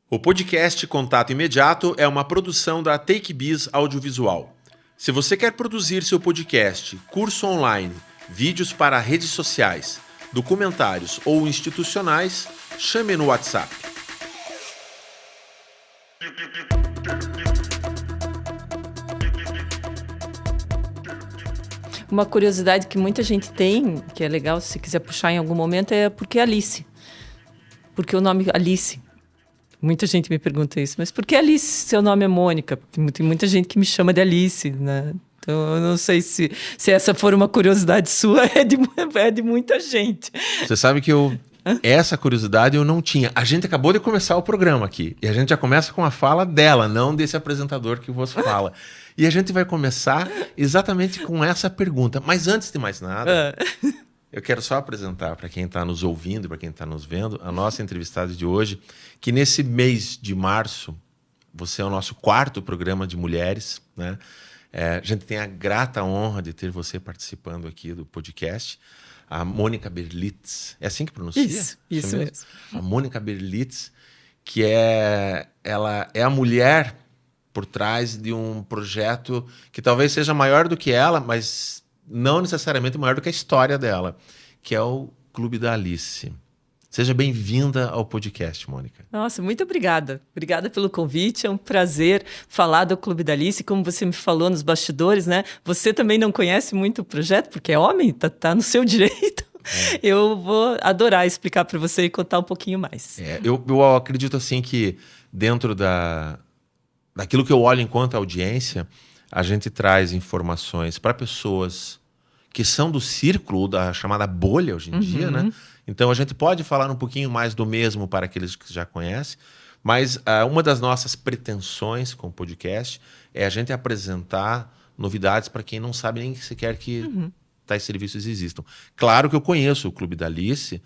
O podcast Contato Imediato é uma produção da TakeBiz Audiovisual. Se você quer produzir seu podcast, curso online, vídeos para redes sociais, documentários ou institucionais, chame no WhatsApp. Uma curiosidade que muita gente tem, que é legal se quiser puxar em algum momento, é porque Alice. Porque o nome Alice. Muita gente me pergunta isso, mas por que Alice, seu nome é Mônica? Tem muita gente que me chama de Alice, né? Então, eu não sei se essa for uma curiosidade sua, é de muita gente. Você sabe que essa curiosidade eu não tinha. A gente acabou de começar o programa aqui, e a gente já começa com a fala dela, não desse apresentador que vos fala. E a gente vai começar exatamente com essa pergunta. Mas antes de mais nada, eu quero só apresentar para quem está nos ouvindo e para quem está nos vendo a nossa entrevistada de hoje, que nesse mês de março, você é o nosso 4º programa de mulheres, né? A gente tem a grata honra de ter você participando aqui do podcast, a Mônica Berlitz. É assim que pronuncia? Isso mesmo. A Mônica Berlitz, que ela é a mulher por trás de um projeto que talvez seja maior do que ela, mas não necessariamente maior do que a história dela, que é o Clube da Alice. Seja bem-vinda ao podcast, Mônica. Nossa, muito obrigada. Obrigada pelo convite. É um prazer falar do Clube da Alice. Como você me falou nos bastidores, né? Você também não conhece muito o projeto, porque é homem, tá no seu direito. Eu vou adorar explicar para você e contar um pouquinho mais. Eu acredito assim que dentro daquilo que eu olho enquanto audiência, a gente traz informações para pessoas que são do círculo, da chamada bolha hoje em dia, né? Então a gente pode falar um pouquinho mais do mesmo para aqueles que já conhecem, mas uma das nossas pretensões com o podcast é a gente apresentar novidades para quem não sabe nem sequer que tais serviços existam. Claro que eu conheço o Clube da Alice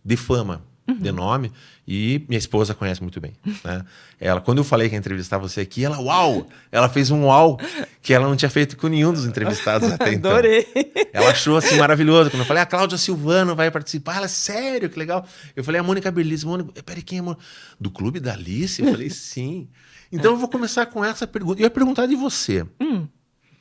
de fama, de nome, e minha esposa conhece muito bem, né? Quando eu falei que ia entrevistar você aqui, ela fez um uau que ela não tinha feito com nenhum dos entrevistados até então. Adorei! Ela achou assim maravilhoso. Quando eu falei, a Cláudia Silvano vai participar, ela, sério, que legal. Eu falei, a Mônica Berlitz, peraí, quem é a Mônica? Do Clube da Alice? Eu falei, sim. Então eu vou começar com essa pergunta. Eu ia perguntar de você.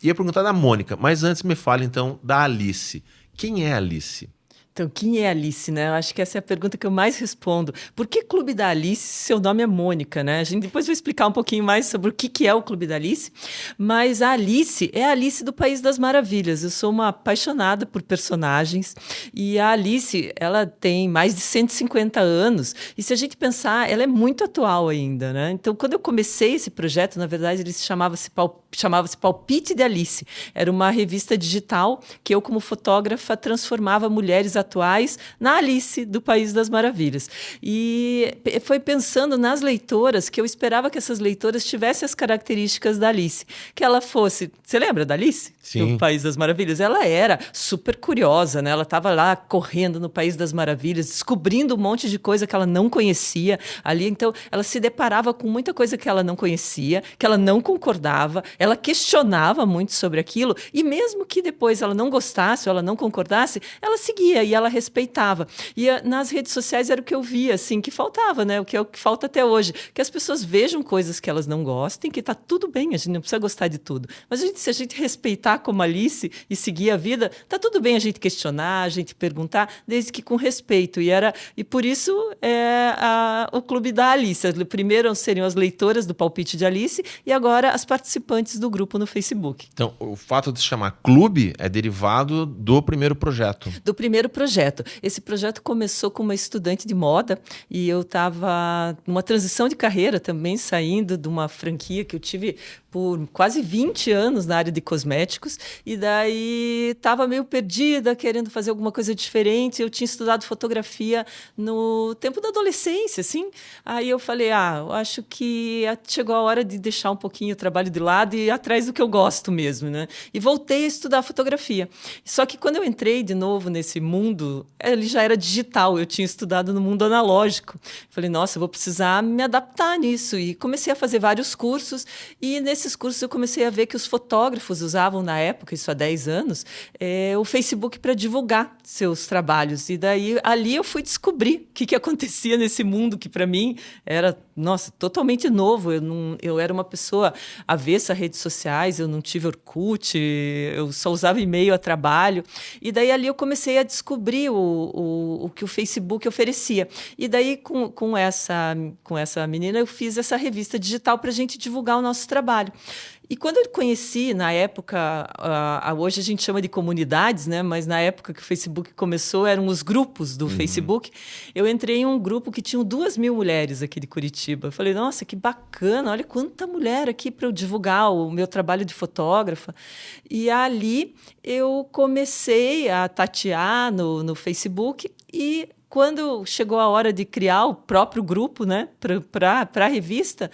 Ia perguntar da Mônica, mas antes me fale então da Alice. Quem é a Alice? Então, quem é Alice, né? Eu acho que essa é a pergunta que eu mais respondo. Por que Clube da Alice se seu nome é Mônica, né? A gente depois vai explicar um pouquinho mais sobre o que é o Clube da Alice. Mas a Alice é a Alice do País das Maravilhas. Eu sou uma apaixonada por personagens. E a Alice, ela tem mais de 150 anos. E se a gente pensar, ela é muito atual ainda, né? Então, quando eu comecei esse projeto, na verdade, ele chamava-se Palpite de Alice. Era uma revista digital que eu, como fotógrafa, transformava mulheres atuais na Alice do País das Maravilhas. E foi pensando nas leitoras que eu esperava que essas leitoras tivessem as características da Alice. Que ela fosse... Você lembra da Alice? Sim. Do País das Maravilhas? Ela era super curiosa, né? Ela estava lá correndo no País das Maravilhas, descobrindo um monte de coisa que ela não conhecia ali. Então, ela se deparava com muita coisa que ela não conhecia, que ela não concordava, ela questionava muito sobre aquilo, e mesmo que depois ela não gostasse ou ela não concordasse, ela seguia e ela respeitava. E nas redes sociais era o que eu via, assim, que faltava, né? O que é o que falta até hoje. Que as pessoas vejam coisas que elas não gostem, que tá tudo bem, a gente não precisa gostar de tudo. Mas se a gente respeitar como Alice e seguir a vida, tá tudo bem a gente questionar, a gente perguntar, desde que com respeito. E por isso o Clube da Alice. Primeiro seriam as leitoras do Palpite de Alice e agora as participantes do grupo no Facebook. Então, o fato de se chamar clube é derivado do primeiro projeto. Do primeiro projeto. Esse projeto começou com uma estudante de moda e eu estava numa transição de carreira também, saindo de uma franquia que eu tive por quase 20 anos na área de cosméticos, e daí estava meio perdida, querendo fazer alguma coisa diferente. Eu tinha estudado fotografia no tempo da adolescência, assim. Aí eu falei, eu acho que chegou a hora de deixar um pouquinho o trabalho de lado e ir atrás do que eu gosto mesmo, né? E voltei a estudar fotografia. Só que quando eu entrei de novo nesse mundo mundo, ele já era digital, eu tinha estudado no mundo analógico. Falei, nossa, eu vou precisar me adaptar nisso. E comecei a fazer vários cursos, e nesses cursos eu comecei a ver que os fotógrafos usavam na época, isso há 10 anos, o Facebook para divulgar seus trabalhos. E daí, ali eu fui descobrir o que acontecia nesse mundo, que para mim era, nossa, totalmente novo. Eu era uma pessoa avessa a redes sociais, eu não tive Orkut, eu só usava e-mail a trabalho. E daí ali eu comecei a descobrir o que o Facebook oferecia. E daí com essa menina eu fiz essa revista digital para a gente divulgar o nosso trabalho. E quando eu conheci, na época, hoje a gente chama de comunidades, né? Mas na época que o Facebook começou, eram os grupos do Facebook. Eu entrei em um grupo que tinham 2.000 mulheres aqui de Curitiba. Eu falei, nossa, que bacana, olha quanta mulher aqui para eu divulgar o meu trabalho de fotógrafa. E ali eu comecei a tatear no Facebook e quando chegou a hora de criar o próprio grupo, né, para a revista,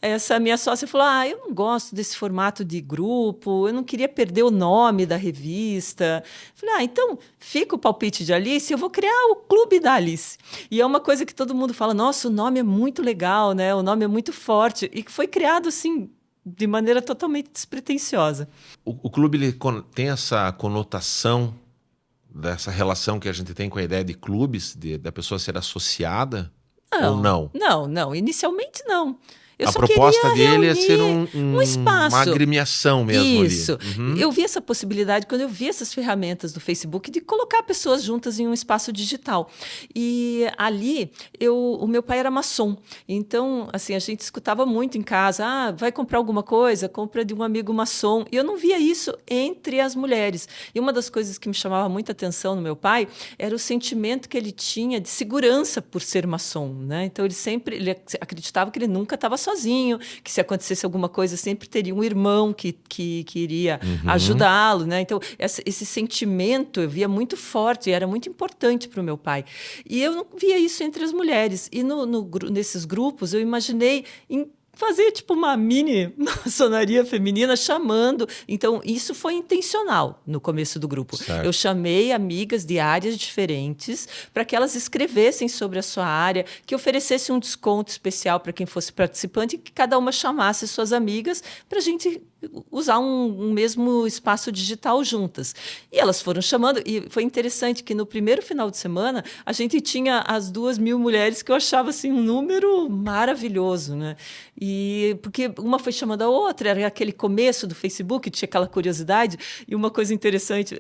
essa minha sócia falou, eu não gosto desse formato de grupo, eu não queria perder o nome da revista. Falei, então fica o palpite de Alice, eu vou criar o Clube da Alice. E é uma coisa que todo mundo fala, nossa, o nome é muito legal, né? O nome é muito forte, e que foi criado assim, de maneira totalmente despretensiosa. O clube ele tem essa conotação dessa relação que a gente tem com a ideia de clubes, da pessoa ser associada, ou não? Não. Inicialmente, não. A proposta dele é ser um espaço. Uma agremiação mesmo. Isso. Ali. Eu vi essa possibilidade quando eu vi essas ferramentas do Facebook de colocar pessoas juntas em um espaço digital. E ali, o meu pai era maçom. Então, assim, a gente escutava muito em casa, vai comprar alguma coisa? Compra de um amigo maçom. E eu não via isso entre as mulheres. E uma das coisas que me chamava muita atenção no meu pai era o sentimento que ele tinha de segurança por ser maçom, né? Então, ele acreditava que ele nunca estava sozinho, que se acontecesse alguma coisa sempre teria um irmão que iria ajudá-lo, né? Então esse sentimento eu via muito forte e era muito importante para o meu pai. E eu não via isso entre as mulheres. E nesses grupos eu imaginei fazer tipo uma mini maçonaria feminina chamando. Então, isso foi intencional no começo do grupo. Certo. Eu chamei amigas de áreas diferentes para que elas escrevessem sobre a sua área, que oferecesse um desconto especial para quem fosse participante e que cada uma chamasse suas amigas para a gente usar um mesmo espaço digital juntas. E elas foram chamando, e foi interessante que no primeiro final de semana a gente tinha as 2.000 mulheres, que eu achava assim, um número maravilhoso, né? E porque uma foi chamando a outra, era aquele começo do Facebook, tinha aquela curiosidade, e uma coisa interessante,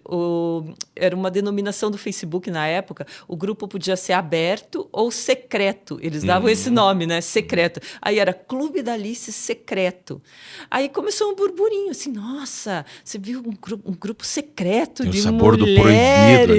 era uma denominação do Facebook na época, o grupo podia ser aberto ou secreto, eles davam esse nome, né? Secreto. Aí era Clube da Alice Secreto. Aí começou um burburinho, assim, nossa, você viu um grupo secreto tem de o sabor mulheres. Do proibido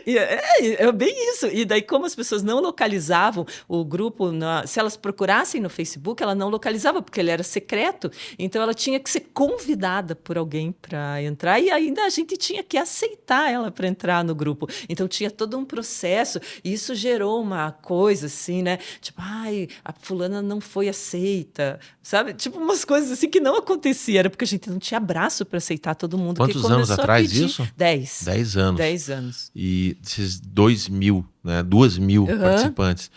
ali, é bem isso. E daí, como as pessoas não localizavam o grupo, se elas procurassem no Facebook, ela não localizava, porque ele era secreto, então ela tinha que ser convidada por alguém para entrar, e ainda a gente tinha que aceitar ela para entrar no grupo. Então tinha todo um processo, e isso gerou uma coisa assim, né? Tipo, a fulana não foi aceita, sabe? Tipo, umas coisas assim que não aconteciam. Era porque a gente não tinha braço para aceitar todo mundo. Quantos anos atrás isso? 10. 10 anos. 10 anos. E esses 2.000, né? 2.000 participantes.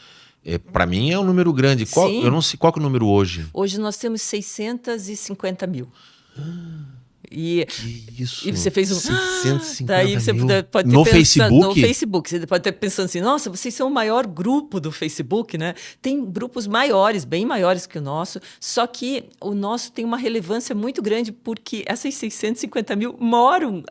Para mim é um número grande. Eu não sei qual que é o número hoje. Hoje nós temos 650 mil. Que isso? E você fez 650 daí você mil. pode ter No Facebook? No Facebook. Você pode estar pensando assim, nossa, vocês são o maior grupo do Facebook, né? Tem grupos maiores, bem maiores que o nosso, só que o nosso tem uma relevância muito grande porque essas 650 mil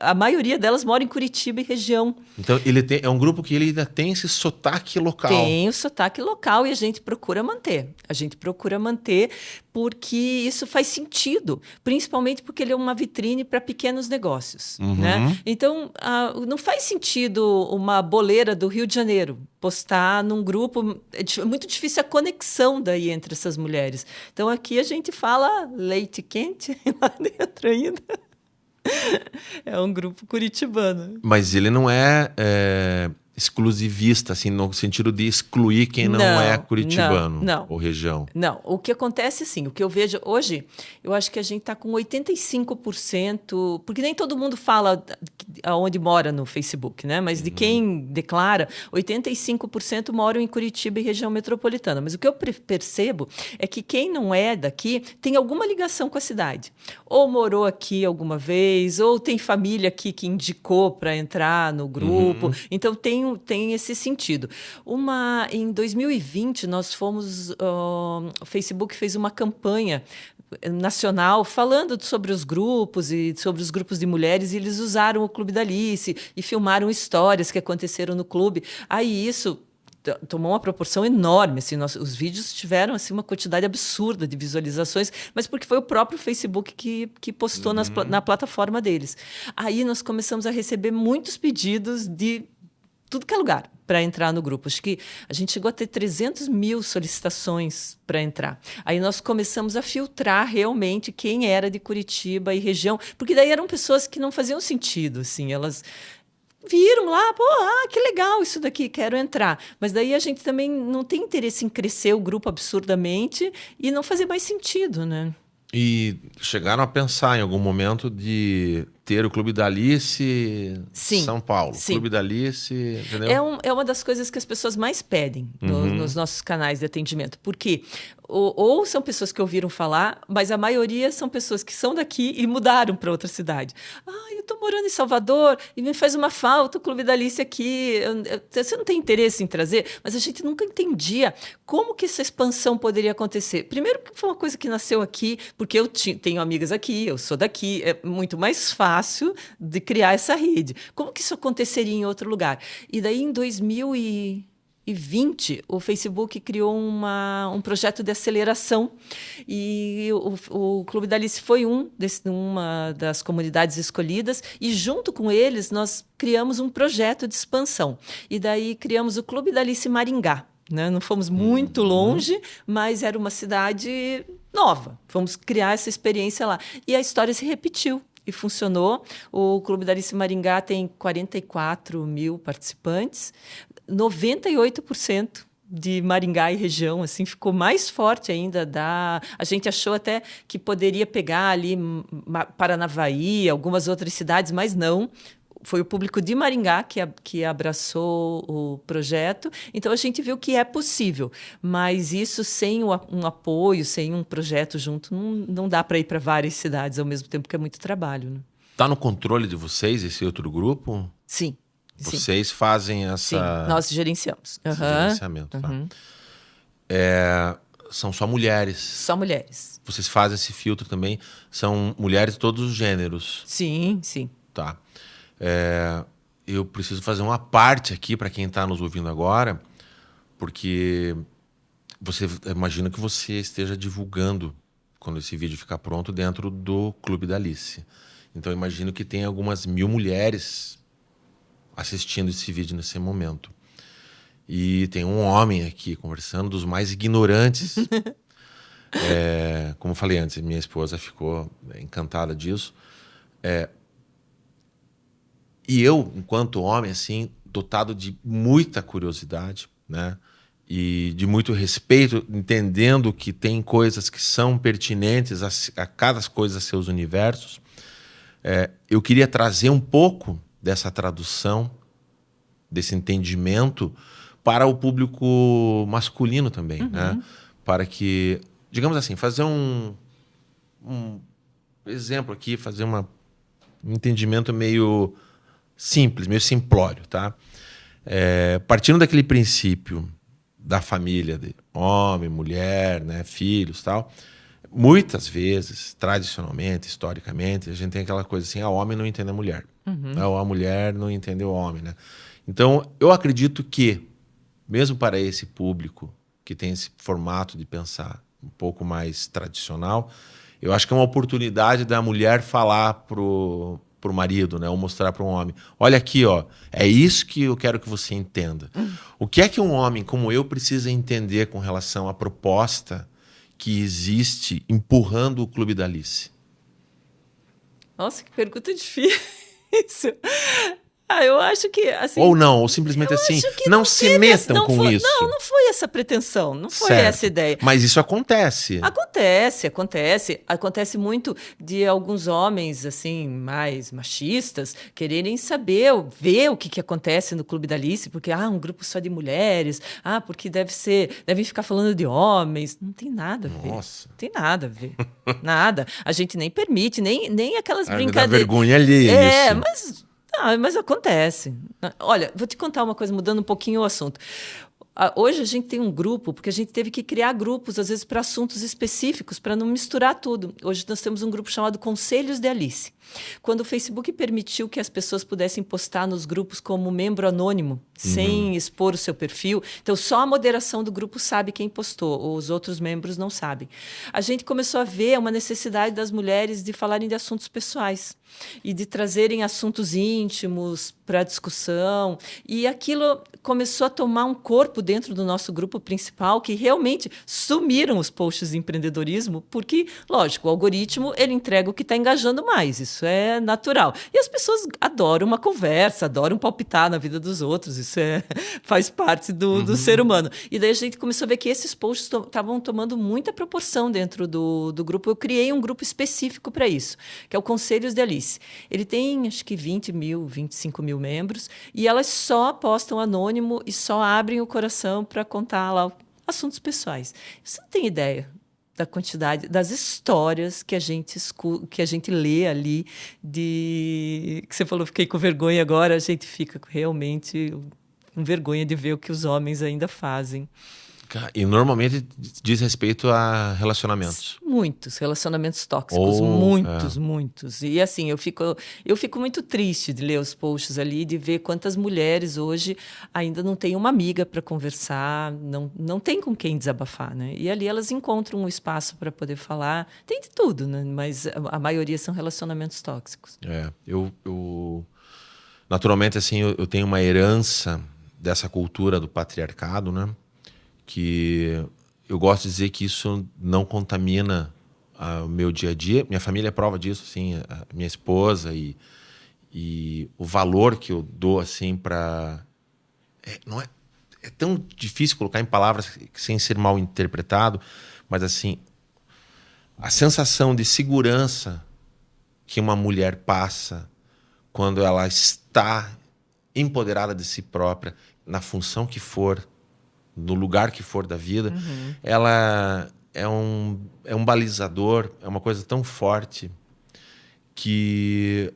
a maioria delas mora em Curitiba e região. Então, é um grupo que ele ainda tem esse sotaque local. Tem o sotaque local e a gente procura manter. Porque isso faz sentido, principalmente porque ele é uma vitrine para pequenos negócios. Né? Então, não faz sentido uma boleira do Rio de Janeiro postar num grupo. É muito difícil a conexão daí entre essas mulheres. Então, aqui a gente fala leite quente lá dentro ainda. É um grupo curitibano. Mas ele não é exclusivista, assim, no sentido de excluir quem não é curitibano ou região. Não, o que acontece, assim, o que eu vejo hoje, eu acho que a gente está com 85%, porque nem todo mundo fala aonde mora no Facebook, né? Mas de quem declara, 85% moram em Curitiba e região metropolitana. Mas o que eu percebo é que quem não é daqui tem alguma ligação com a cidade. Ou morou aqui alguma vez, ou tem família aqui que indicou para entrar no grupo. Então, tem esse sentido. Em 2020, nós fomos... o Facebook fez uma campanha nacional falando sobre os grupos e sobre os grupos de mulheres, e eles usaram o Clube da Alice e filmaram histórias que aconteceram no clube. Aí isso tomou uma proporção enorme, assim, os vídeos tiveram assim uma quantidade absurda de visualizações, mas porque foi o próprio Facebook que postou na plataforma deles. Aí nós começamos a receber muitos pedidos de tudo que é lugar para entrar no grupo. Acho que a gente chegou a ter 300 mil solicitações para entrar. Aí nós começamos a filtrar realmente quem era de Curitiba e região, porque daí eram pessoas que não faziam sentido, assim, elas viram lá, pô, que legal isso daqui, quero entrar. Mas daí a gente também não tem interesse em crescer o grupo absurdamente e não fazer mais sentido, né? E chegaram a pensar em algum momento de ter o Clube da Alice São Paulo. Sim. Clube da Alice, entendeu? É uma das coisas que as pessoas mais pedem nos nossos canais de atendimento. Porque ou são pessoas que ouviram falar, mas a maioria são pessoas que são daqui e mudaram para outra cidade. Eu estou morando em Salvador e me faz uma falta o Clube da Alice aqui. Você não tem interesse em trazer? Mas a gente nunca entendia como que essa expansão poderia acontecer. Primeiro, que foi uma coisa que nasceu aqui, porque eu tenho amigas aqui, eu sou daqui, é muito mais fácil de criar essa rede. Como que isso aconteceria em outro lugar? E daí, em 2020, o Facebook criou um projeto de aceleração e o Clube da Alice foi uma das comunidades escolhidas, e junto com eles nós criamos um projeto de expansão. E daí criamos o Clube da Alice Maringá. Né? Não fomos muito longe, mas era uma cidade nova. Fomos criar essa experiência lá. E a história se repetiu. E funcionou. O Clube da Alice Maringá tem 44 mil participantes, 98% de Maringá e região, assim, ficou mais forte ainda. A gente achou até que poderia pegar ali Paranavaí, algumas outras cidades, mas não. Foi o público de Maringá que abraçou o projeto. Então, a gente viu que é possível. Mas isso sem um apoio, sem um projeto junto, não dá para ir para várias cidades ao mesmo tempo, que é muito trabalho. Né? Tá no controle de vocês, esse outro grupo? Sim. Vocês fazem essa... Sim, nós gerenciamos. Esse gerenciamento, tá? São só mulheres. Só mulheres. Vocês fazem esse filtro também. São mulheres de todos os gêneros. Sim, sim. Tá. Eu preciso fazer uma parte aqui para quem está nos ouvindo agora, porque imagina que você esteja divulgando, quando esse vídeo ficar pronto, dentro do Clube da Alice. Então, eu imagino que tem algumas 1000 mulheres assistindo esse vídeo nesse momento. E tem um homem aqui conversando, dos mais ignorantes. Como eu falei antes, minha esposa ficou encantada disso. E eu, enquanto homem, assim, dotado de muita curiosidade, né? E de muito respeito, entendendo que tem coisas que são pertinentes a cada coisa a seus universos, eu queria trazer um pouco dessa tradução, desse entendimento, para o público masculino também, né? Para que, digamos assim, fazer um exemplo aqui, fazer um entendimento meio simples, meio simplório, tá? Partindo daquele princípio da família, de homem, mulher, né, filhos, tal, muitas vezes, tradicionalmente, historicamente, a gente tem aquela coisa assim: o homem não entende a mulher, ou a mulher não entende o homem, né? Então, eu acredito que, mesmo para esse público que tem esse formato de pensar um pouco mais tradicional, eu acho que é uma oportunidade da mulher falar pro marido, né, ou mostrar para um homem: olha aqui, ó, é isso que eu quero que você entenda. O que é que um homem como eu precisa entender com relação à proposta que existe empurrando o Clube da Alice? Nossa, que pergunta difícil. Eu acho que, assim... Ou não, ou simplesmente assim, não se metam com isso. Não foi essa a pretensão, não foi Certo. essa a ideia. Mas isso acontece. Acontece muito de alguns homens, assim, mais machistas, quererem saber, ver o que acontece no Clube da Alice, porque, um grupo só de mulheres, porque devem ficar falando de homens. Não tem nada a ver. Nossa. Não tem nada a ver. Nada. A gente nem permite, nem aquelas Me brincadeiras. dá vergonha ali isso. Mas acontece. Olha, vou te contar uma coisa, mudando um pouquinho o assunto. Hoje a gente tem um grupo, porque a gente teve que criar grupos, às vezes, para assuntos específicos, para não misturar tudo. Hoje nós temos um grupo chamado Conselhos de Alice. Quando o Facebook permitiu que as pessoas pudessem postar nos grupos como membro anônimo, sem expor o seu perfil, então só a moderação do grupo sabe quem postou, os outros membros não sabem. A gente começou a ver uma necessidade das mulheres de falarem de assuntos pessoais e de trazerem assuntos íntimos para a discussão. E aquilo começou a tomar um corpo dentro do nosso grupo principal, que realmente sumiram os posts de empreendedorismo, porque, lógico, o algoritmo ele entrega o que está engajando mais, isso é natural. E as pessoas adoram uma conversa, adoram palpitar na vida dos outros, isso faz parte do ser humano. E daí a gente começou a ver que esses posts estavam tomando muita proporção dentro do grupo. Eu criei um grupo específico para isso, que é o Conselhos de Alice. Ele tem, acho que 20 mil, 25 mil membros, e elas só postam anônimo e só abrem o coração para contar lá assuntos pessoais. Você não tem ideia da quantidade, das histórias que a gente lê ali, que você falou, fiquei com vergonha agora, a gente fica realmente com vergonha de ver o que os homens ainda fazem. E normalmente diz respeito a relacionamentos. Muitos relacionamentos tóxicos, muitos. E assim, eu fico muito triste de ler os posts ali, de ver quantas mulheres hoje ainda não têm uma amiga para conversar, não tem com quem desabafar, né? E ali elas encontram um espaço para poder falar. Tem de tudo, né? Mas a maioria são relacionamentos tóxicos. Eu naturalmente, assim, eu tenho uma herança dessa cultura do patriarcado, né? Que eu gosto de dizer que isso não contamina o meu dia a dia. Minha família é prova disso, assim, a minha esposa e o valor que eu dou, assim, para... É tão difícil colocar em palavras sem ser mal interpretado, mas, assim, a sensação de segurança que uma mulher passa quando ela está empoderada de si própria, na função que for, no lugar que for da vida, ela é um balizador, é uma coisa tão forte que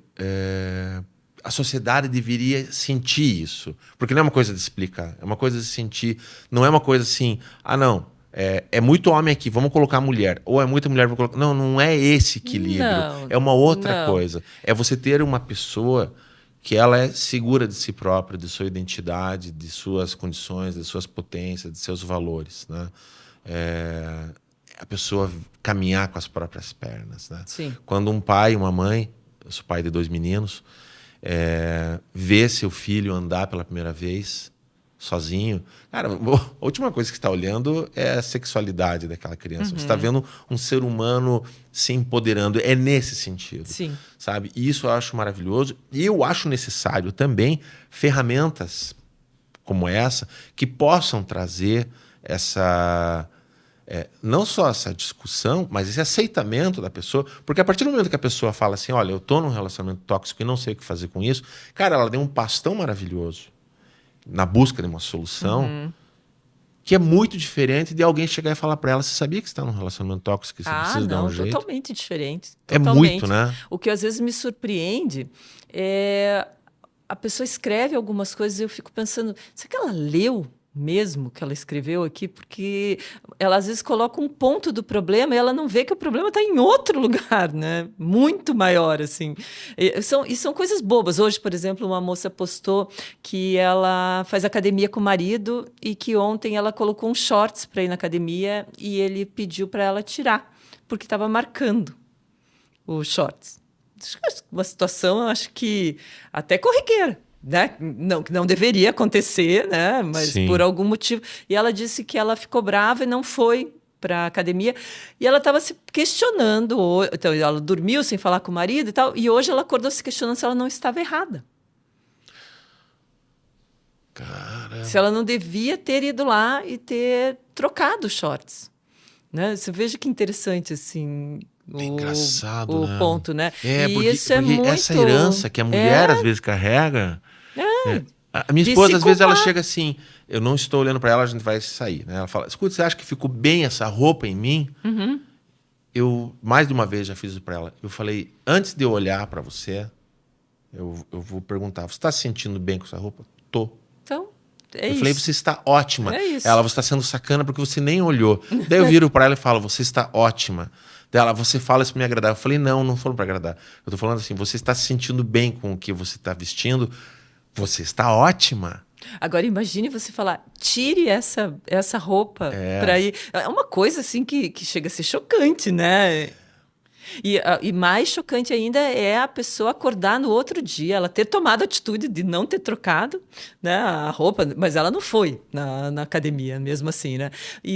a sociedade deveria sentir isso. Porque não é uma coisa de explicar, é uma coisa de sentir. Não é uma coisa assim, não, é muito homem aqui, vamos colocar mulher. Ou é muita mulher, vamos colocar... Não é esse equilíbrio. É uma outra coisa. É você ter uma pessoa que ela é segura de si própria, de sua identidade, de suas condições, de suas potências, de seus valores, né? A pessoa caminhar com as próprias pernas, né? Sim. Quando um pai e uma mãe, eu sou pai de 2 meninos, vê seu filho andar pela primeira vez sozinho, cara, a última coisa que você está olhando é a sexualidade daquela criança. Você está vendo um ser humano se empoderando. É nesse sentido. Sim. Sabe? E isso eu acho maravilhoso. E eu acho necessário também ferramentas como essa que possam trazer essa... não só essa discussão, mas esse aceitamento da pessoa. Porque a partir do momento que a pessoa fala assim, olha, eu estou num relacionamento tóxico e não sei o que fazer com isso, cara, ela deu um passo tão maravilhoso na busca de uma solução, que é muito diferente de alguém chegar e falar para ela, você sabia que você está num relacionamento tóxico, que você precisa dar um jeito? Totalmente diferente. Totalmente. É muito, né? O que às vezes me surpreende é a pessoa escreve algumas coisas e eu fico pensando, será que ela leu mesmo que ela escreveu aqui? Porque ela às vezes coloca um ponto do problema e ela não vê que o problema está em outro lugar, né? Muito maior, assim. E são coisas bobas. Hoje, por exemplo, uma moça postou que ela faz academia com o marido e que ontem ela colocou um shorts para ir na academia e ele pediu para ela tirar, porque estava marcando o shorts. Uma situação, eu acho que até corriqueira. Né? Não deveria acontecer, né? Mas sim, por algum motivo. E ela disse que ela ficou brava e não foi para a academia. E ela estava se questionando. Então, ela dormiu sem falar com o marido e tal. E hoje ela acordou se questionando se ela não estava errada. Caramba. Se ela não devia ter ido lá e ter trocado os shorts, né? Você veja que interessante, assim, É engraçado, o né? ponto, né? E Porque, isso é porque muito... essa herança que a mulher às vezes carrega. A minha de esposa, se às vezes, ela culpar. chega assim, eu não estou olhando para ela, a gente vai sair, né? Ela fala, escuta, você acha que ficou bem essa roupa em mim? Eu, mais de uma vez, já fiz isso para ela. Eu falei, antes de eu olhar para você, eu vou perguntar, você está se sentindo bem com essa roupa? Tô. Então, é Eu isso. falei, você está ótima. É isso. Ela, você está sendo sacana porque você nem olhou. Daí eu viro para ela e falo, você está ótima. Dela, você fala isso para me agradar. Eu falei, não falo para agradar. Eu tô falando assim, você está se sentindo bem com o que você está vestindo? Você está ótima. Agora imagine você falar, tire essa roupa para ir. É uma coisa assim que chega a ser chocante, né? E mais chocante ainda é a pessoa acordar no outro dia, ela ter tomado a atitude de não ter trocado, né, a roupa, mas ela não foi na academia, mesmo assim, né?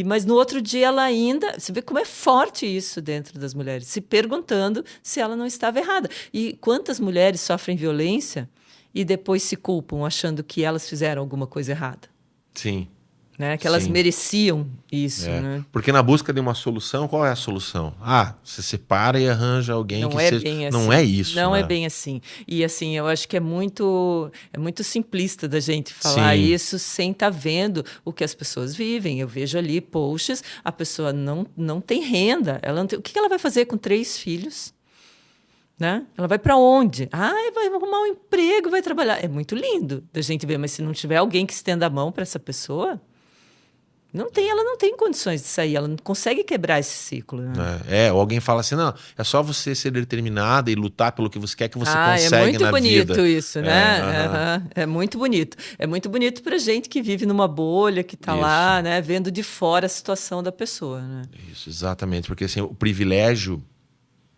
Mas no outro dia ela ainda. Você vê como é forte isso dentro das mulheres, se perguntando se ela não estava errada. E quantas mulheres sofrem violência e depois se culpam, achando que elas fizeram alguma coisa errada. Sim. Né? Que elas Sim. mereciam isso. Né? Porque na busca de uma solução, qual é a solução? Você separa e arranja alguém Não que é seja... bem assim. Não é isso, Não né? é bem assim. E assim, eu acho que é muito simplista da gente falar Sim. isso sem estar vendo o que as pessoas vivem. Eu vejo ali posts, a pessoa não tem renda. Ela não tem... O que ela vai fazer com 3 filhos? Né? Ela vai para onde? Vai arrumar um emprego, vai trabalhar. É muito lindo da gente ver, mas se não tiver alguém que estenda a mão para essa pessoa, ela não tem condições de sair, ela não consegue quebrar esse ciclo. Né? Ou alguém fala assim, não, é só você ser determinada e lutar pelo que você quer que você consegue é muito na bonito vida. isso, né? É muito bonito. É muito bonito para gente que vive numa bolha, que está lá, né, vendo de fora a situação da pessoa. Né? Isso, exatamente. Porque assim, o privilégio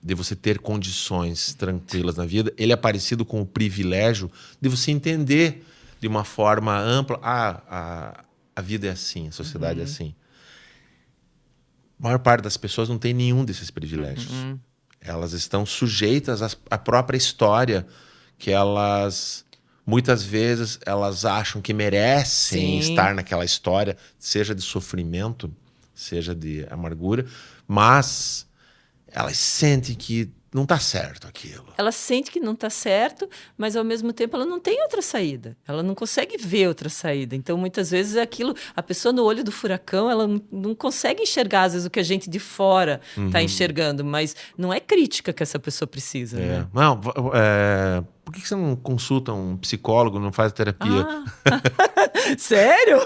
de você ter condições tranquilas na vida, ele é parecido com o privilégio de você entender de uma forma ampla, a vida é assim, a sociedade é assim. A maior parte das pessoas não tem nenhum desses privilégios. Elas estão sujeitas à própria história que elas, muitas vezes, elas acham que merecem estar naquela história, seja de sofrimento, seja de amargura, mas elas sentem que não está certo aquilo. Ela sente que não está certo, mas ao mesmo tempo ela não tem outra saída. Ela não consegue ver outra saída. Então, muitas vezes, a pessoa no olho do furacão, ela não consegue enxergar, às vezes, o que a gente de fora está enxergando, mas não é crítica que essa pessoa precisa. Né? Não, por que você não consulta um psicólogo, não faz terapia? Sério?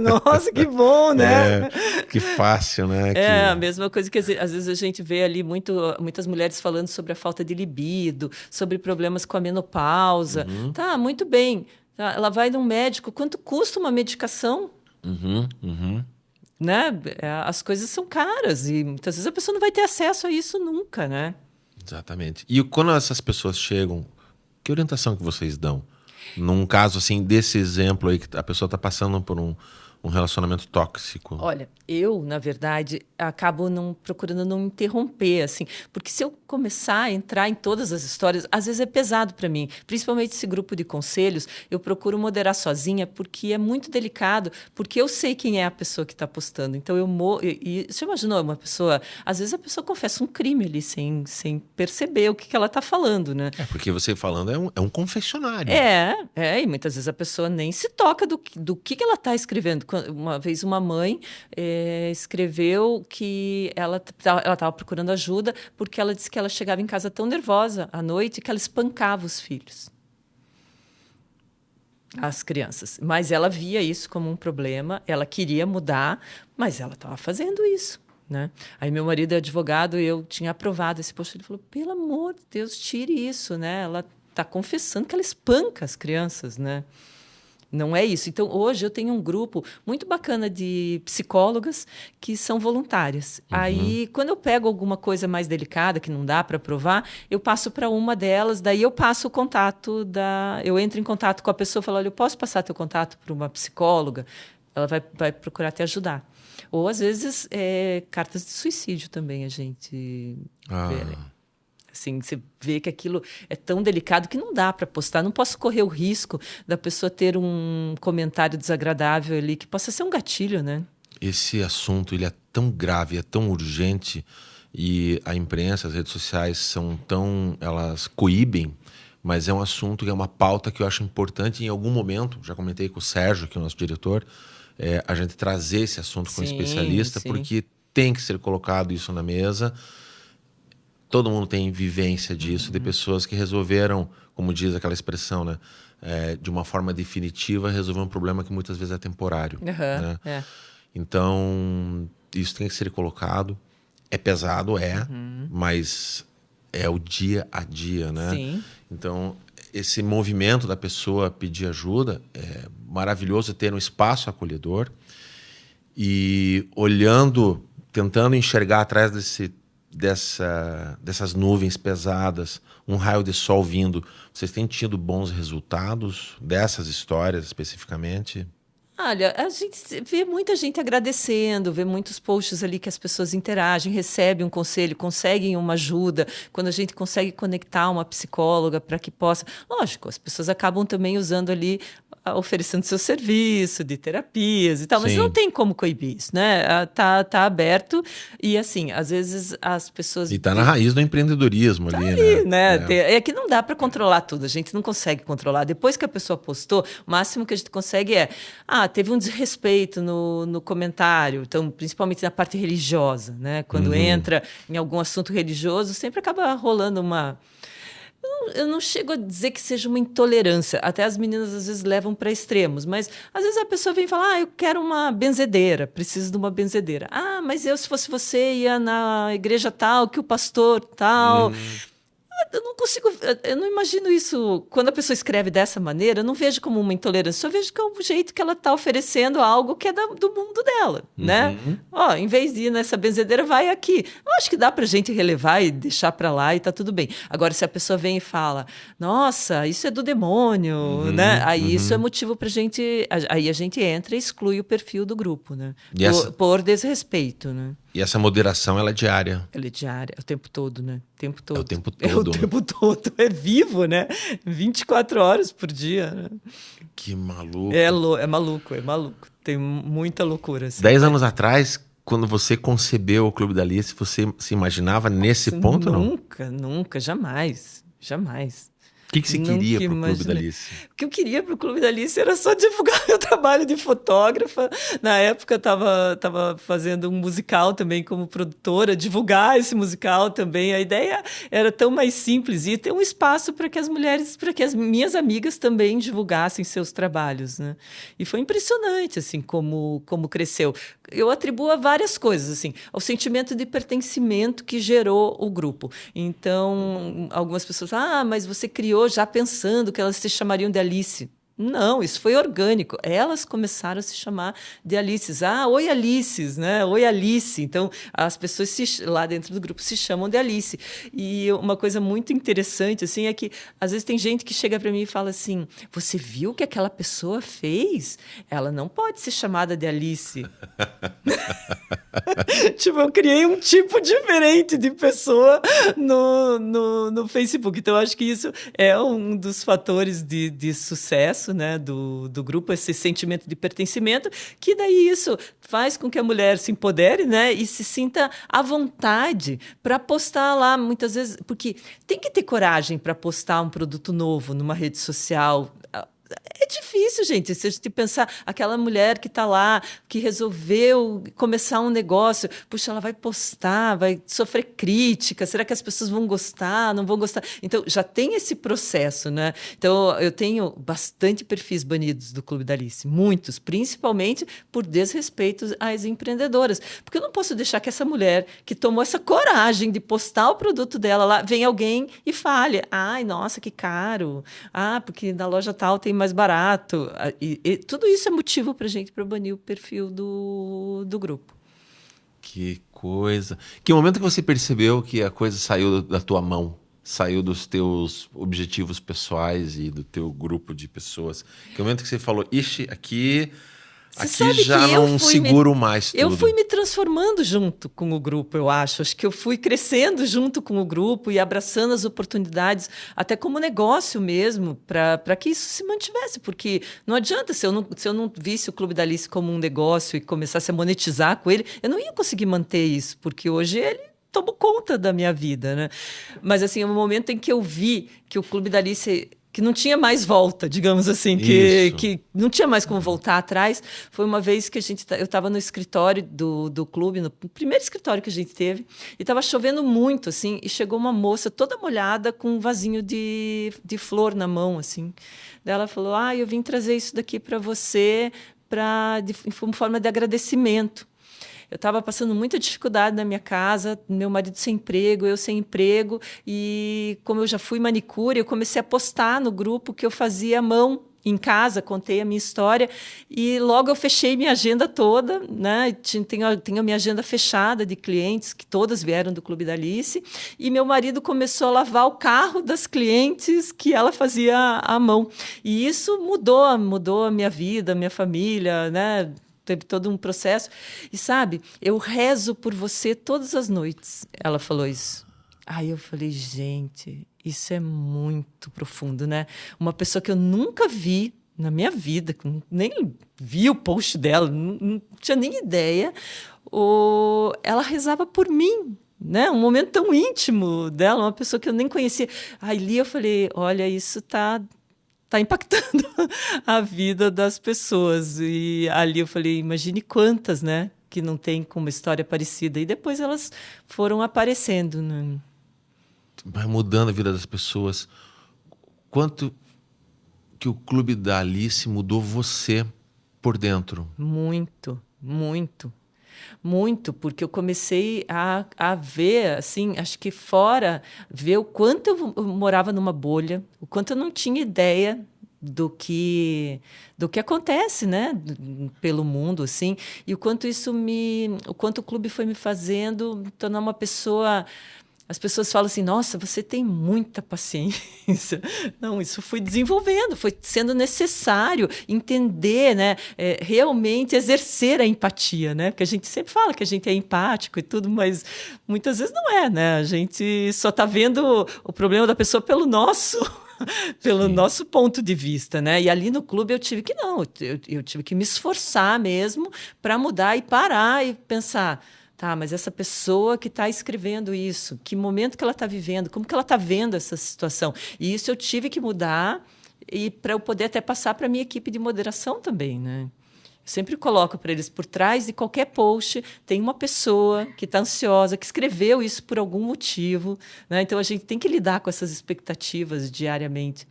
Nossa, que bom, né? Que fácil, né? A mesma coisa que às vezes a gente vê ali muitas mulheres falando sobre a falta de libido, sobre problemas com a menopausa. Tá, muito bem. Tá, ela vai num médico, quanto custa uma medicação? Né? As coisas são caras e muitas vezes a pessoa não vai ter acesso a isso nunca, né? Exatamente. E quando essas pessoas chegam, que orientação que vocês dão? Num caso assim, desse exemplo aí, que a pessoa está passando por um relacionamento tóxico. Olha, eu, na verdade, acabo procurando não interromper, assim, porque se eu começar a entrar em todas as histórias, às vezes é pesado para mim, principalmente esse grupo de conselhos, eu procuro moderar sozinha, porque é muito delicado, porque eu sei quem é a pessoa que está postando, então e você imaginou uma pessoa, às vezes a pessoa confessa um crime ali, sem perceber o que ela está falando, né? Porque você falando é um confessionário. E muitas vezes a pessoa nem se toca do que ela está escrevendo. Uma vez uma mãe escreveu que ela estava procurando ajuda porque ela disse que ela chegava em casa tão nervosa à noite que ela espancava os filhos, as crianças. Mas ela via isso como um problema, ela queria mudar, mas ela estava fazendo isso. Né? Aí meu marido é advogado e eu tinha aprovado esse post. Ele falou, pelo amor de Deus, tire isso. Né? Ela está confessando que ela espanca as crianças, né? Não é isso. Então, hoje eu tenho um grupo muito bacana de psicólogas que são voluntárias. Aí, quando eu pego alguma coisa mais delicada, que não dá para provar, eu passo para uma delas, daí eu passo o contato eu entro em contato com a pessoa e falo, olha, eu posso passar teu contato para uma psicóloga? Ela vai procurar te ajudar. Ou, às vezes, cartas de suicídio também a gente vê. Assim, você vê que aquilo é tão delicado que não dá para postar. Não posso correr o risco da pessoa ter um comentário desagradável ali que possa ser um gatilho, né? Esse assunto ele é tão grave, é tão urgente e a imprensa, as redes sociais são tão, elas coíbem, mas é um assunto que é uma pauta que eu acho importante em algum momento, já comentei com o Sérgio, que é o nosso diretor, a gente trazer esse assunto com um especialista, porque tem que ser colocado isso na mesa. Todo mundo tem vivência disso, de pessoas que resolveram, como diz aquela expressão, né, de uma forma definitiva, resolver um problema que muitas vezes é temporário. Né? Então, isso tem que ser colocado. É pesado, mas é o dia a dia, né? Sim. Então, esse movimento da pessoa pedir ajuda é maravilhoso, ter um espaço acolhedor e olhando, tentando enxergar atrás dessas nuvens pesadas, um raio de sol vindo. Vocês têm tido bons resultados dessas histórias especificamente? Olha, a gente vê muita gente agradecendo, vê muitos posts ali que as pessoas interagem, recebem um conselho, conseguem uma ajuda, quando a gente consegue conectar uma psicóloga para que possa... Lógico, as pessoas acabam também usando ali, oferecendo seu serviço de terapias e tal, mas não tem como coibir isso, né? Tá aberto e, assim, às vezes as pessoas... E tá na raiz do empreendedorismo ali, né? É que não dá para controlar tudo, a gente não consegue controlar. Depois que a pessoa postou, o máximo que a gente consegue teve um desrespeito no comentário, então, principalmente na parte religiosa, né? Quando entra em algum assunto religioso, sempre acaba rolando uma... Eu não chego a dizer que seja uma intolerância. Até as meninas às vezes levam para extremos, mas às vezes a pessoa vem falar: eu quero uma benzedeira, preciso de uma benzedeira. Mas eu, se fosse você, ia na igreja tal, que o pastor tal. Eu não consigo, eu não imagino isso. Quando a pessoa escreve dessa maneira, eu não vejo como uma intolerância, só vejo que é um jeito que ela está oferecendo algo que é do mundo dela, né? Em vez de ir nessa benzedeira, vai aqui. Eu acho que dá para a gente relevar e deixar para lá e tá tudo bem. Agora, se a pessoa vem e fala, nossa, isso é do demônio, né? Aí isso é motivo para gente. Aí a gente entra e exclui o perfil do grupo, né? Por desrespeito, né? E essa moderação, ela é diária. Ela é diária, é o tempo todo, né? O tempo todo. É o tempo todo. É o tempo todo. É vivo, né? 24 horas por dia. Né? Que maluco. É maluco, é maluco. Tem muita loucura. Assim. 10 anos atrás, quando você concebeu o Clube da Alice, você se imaginava nesse ponto, não? Nunca, jamais. Jamais. O que você queria para o Clube da Alice? O que eu queria para o Clube da Alice era só divulgar meu trabalho de fotógrafa. Na época, tava fazendo um musical também como produtora, divulgar esse musical também. A ideia era tão mais simples e ter um espaço para que as mulheres, para que as minhas amigas também divulgassem seus trabalhos. Né? E foi impressionante assim, como cresceu. Eu atribuo a várias coisas, assim, ao sentimento de pertencimento que gerou o grupo. Então, algumas pessoas falam, mas você criou já pensando que elas se chamariam de Alice. Não, isso foi orgânico. Elas começaram a se chamar de Alices. Oi Alices, né? Oi Alice. Então, as pessoas lá dentro do grupo se chamam de Alice. E uma coisa muito interessante assim é que às vezes tem gente que chega para mim e fala assim: "Você viu o que aquela pessoa fez? Ela não pode ser chamada de Alice." Tipo, eu criei um tipo diferente de pessoa no Facebook. Então, eu acho que isso é um dos fatores de sucesso, né, do grupo, esse sentimento de pertencimento, que daí isso faz com que a mulher se empodere, né, e se sinta à vontade para postar lá, muitas vezes, porque tem que ter coragem para postar um produto novo numa rede social. É difícil, gente, se a gente pensar aquela mulher que está lá, que resolveu começar um negócio, puxa, ela vai postar, vai sofrer crítica, será que as pessoas vão gostar, não vão gostar? Então, já tem esse processo, né? Então, eu tenho bastante perfis banidos do Clube da Alice, muitos, principalmente por desrespeito às empreendedoras, porque eu não posso deixar que essa mulher que tomou essa coragem de postar o produto dela lá, venha alguém e fale, ai, nossa, que caro, porque na loja tal tem mais barato. E tudo isso é motivo para a gente banir o perfil do grupo. Que coisa. Que momento que você percebeu que a coisa saiu da tua mão? Saiu dos teus objetivos pessoais e do teu grupo de pessoas? Que momento que você falou, ixi, aqui Você Aqui sabe já que eu não fui seguro mais eu tudo. fui me transformando junto com o grupo, eu acho. Acho que eu fui crescendo junto com o grupo e abraçando as oportunidades, até como negócio mesmo, para que isso se mantivesse. Porque não adianta, se eu não visse o Clube da Alice como um negócio e começasse a monetizar com ele, eu não ia conseguir manter isso, porque hoje ele tomou conta da minha vida, né? Mas assim, o momento em que eu vi que o Clube da Alice que não tinha mais volta, digamos assim, Isso. que não tinha mais como voltar atrás. Foi uma vez que eu estava no escritório do clube, no primeiro escritório que a gente teve, e estava chovendo muito, assim, e chegou uma moça toda molhada com um vasinho de flor na mão, assim. Daí ela falou, eu vim trazer isso daqui para você em forma de agradecimento. Eu estava passando muita dificuldade na minha casa, meu marido sem emprego, eu sem emprego, e como eu já fui manicure, eu comecei a postar no grupo que eu fazia à mão em casa, contei a minha história, e logo eu fechei minha agenda toda, né? Tenho a minha agenda fechada de clientes, que todas vieram do Clube da Alice, e meu marido começou a lavar o carro das clientes que ela fazia à mão. E isso mudou a minha vida, a minha família, né? Teve todo um processo. E sabe, eu rezo por você todas as noites. Ela falou isso. Aí eu falei, gente, isso é muito profundo, né? Uma pessoa que eu nunca vi na minha vida, nem vi o post dela, não tinha nem ideia. Ela rezava por mim, né? Um momento tão íntimo dela, uma pessoa que eu nem conhecia. Ali eu falei, olha, isso está impactando a vida das pessoas. E ali eu falei, imagine quantas, né, que não tem com uma história parecida. E depois elas foram aparecendo, né? Vai mudando a vida das pessoas. Quanto que o Clube da Alice mudou você por dentro? Muito, muito. Muito, porque eu comecei a ver, assim, acho que fora, ver o quanto eu morava numa bolha, o quanto eu não tinha ideia do que acontece, né, pelo mundo, assim, e o quanto o clube foi me fazendo tornar uma pessoa. As pessoas falam assim, nossa, você tem muita paciência. Não, isso foi desenvolvendo, foi sendo necessário entender, né? Realmente exercer a empatia, né? Porque a gente sempre fala que a gente é empático e tudo, mas muitas vezes não é, né? A gente só está vendo o problema da pessoa pelo nosso pelo Sim. nosso ponto de vista, né? E ali no clube eu tive que não, eu tive que me esforçar mesmo para mudar e parar e pensar, tá, mas essa pessoa que está escrevendo isso, que momento que ela está vivendo, como que ela está vendo essa situação? E isso eu tive que mudar e para eu poder até passar para a minha equipe de moderação também, né? Eu sempre coloco para eles por trás de qualquer post tem uma pessoa que está ansiosa, que escreveu isso por algum motivo, né? Então a gente tem que lidar com essas expectativas diariamente.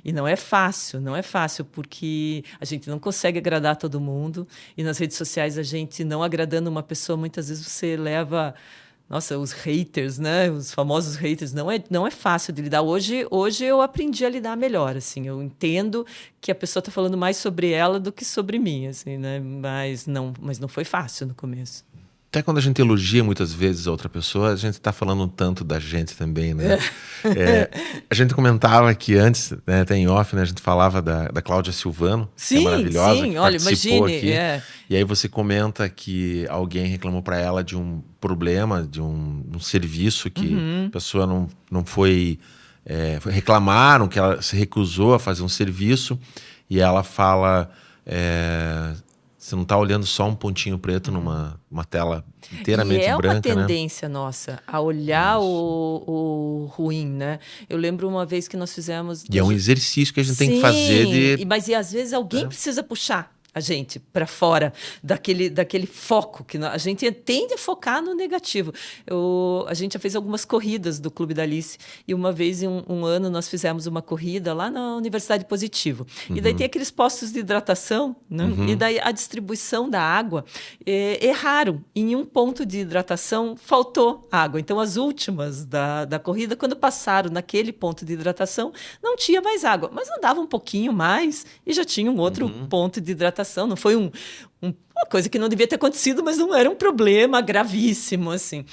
E não é fácil, não é fácil, porque a gente não consegue agradar todo mundo. E nas redes sociais, a gente não agradando uma pessoa, muitas vezes você leva. Nossa, os haters, né? Os famosos haters, não é fácil de lidar. Hoje eu aprendi a lidar melhor, assim. Eu entendo que a pessoa está falando mais sobre ela do que sobre mim, assim, né? Mas não foi fácil no começo. Até quando a gente elogia muitas vezes a outra pessoa, a gente está falando um tanto da gente também, né? A gente comentava que antes, né, até em off, né, a gente falava da Cláudia Silvano, que é maravilhosa, Sim, que olha, participou imagine. aqui. E aí você comenta que alguém reclamou para ela de um problema, de um serviço que a pessoa não foi... reclamaram que ela se recusou a fazer um serviço e ela fala... você não está olhando só um pontinho preto numa tela inteiramente E é uma branca, né? tendência nossa a olhar o ruim, né? Eu lembro uma vez que nós fizemos... E é um exercício que a gente tem que Sim, fazer de... mas e às vezes alguém precisa puxar a gente para fora daquele foco que a gente tende a focar no negativo. A gente já fez algumas corridas do Clube da Alice e uma vez em um ano nós fizemos uma corrida lá na Universidade Positivo. E daí tem aqueles postos de hidratação, né? E daí a distribuição da água erraram. Em um ponto de hidratação faltou água. Então as últimas da corrida, quando passaram naquele ponto de hidratação, não tinha mais água. Mas andava um pouquinho mais e já tinha um outro ponto de hidratação. Não foi uma coisa que não devia ter acontecido, mas não era um problema gravíssimo, assim.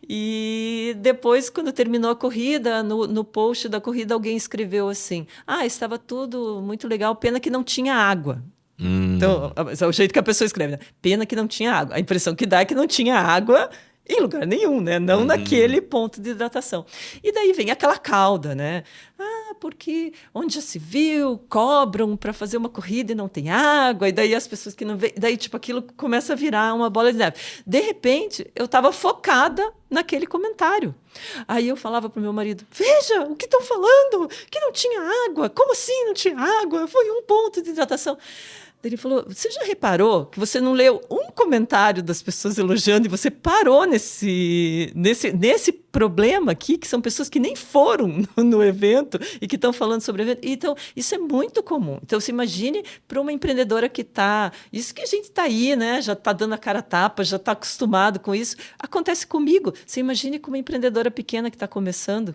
E depois, quando terminou a corrida, no post da corrida, alguém escreveu assim, estava tudo muito legal, pena que não tinha água. Então, é o jeito que a pessoa escreve, né? Pena que não tinha água. A impressão que dá é que não tinha água em lugar nenhum, né? Não naquele ponto de hidratação. E daí vem aquela cauda, né? Ah, porque onde já se viu, cobram para fazer uma corrida e não tem água, e daí as pessoas que não veem, daí tipo aquilo começa a virar uma bola de neve. De repente, eu estava focada naquele comentário. Aí eu falava pro meu marido: veja o que estão falando, que não tinha água. Como assim não tinha água? Foi um ponto de hidratação. Ele falou: você já reparou que você não leu um comentário das pessoas elogiando e você parou nesse problema aqui, que são pessoas que nem foram no evento e que estão falando sobre o evento? Então, isso é muito comum. Então, se imagine para uma empreendedora que está... Isso que a gente está aí, né? Já está dando a cara a tapa, já está acostumado com isso. Acontece comigo. Você imagine com uma empreendedora pequena que está começando.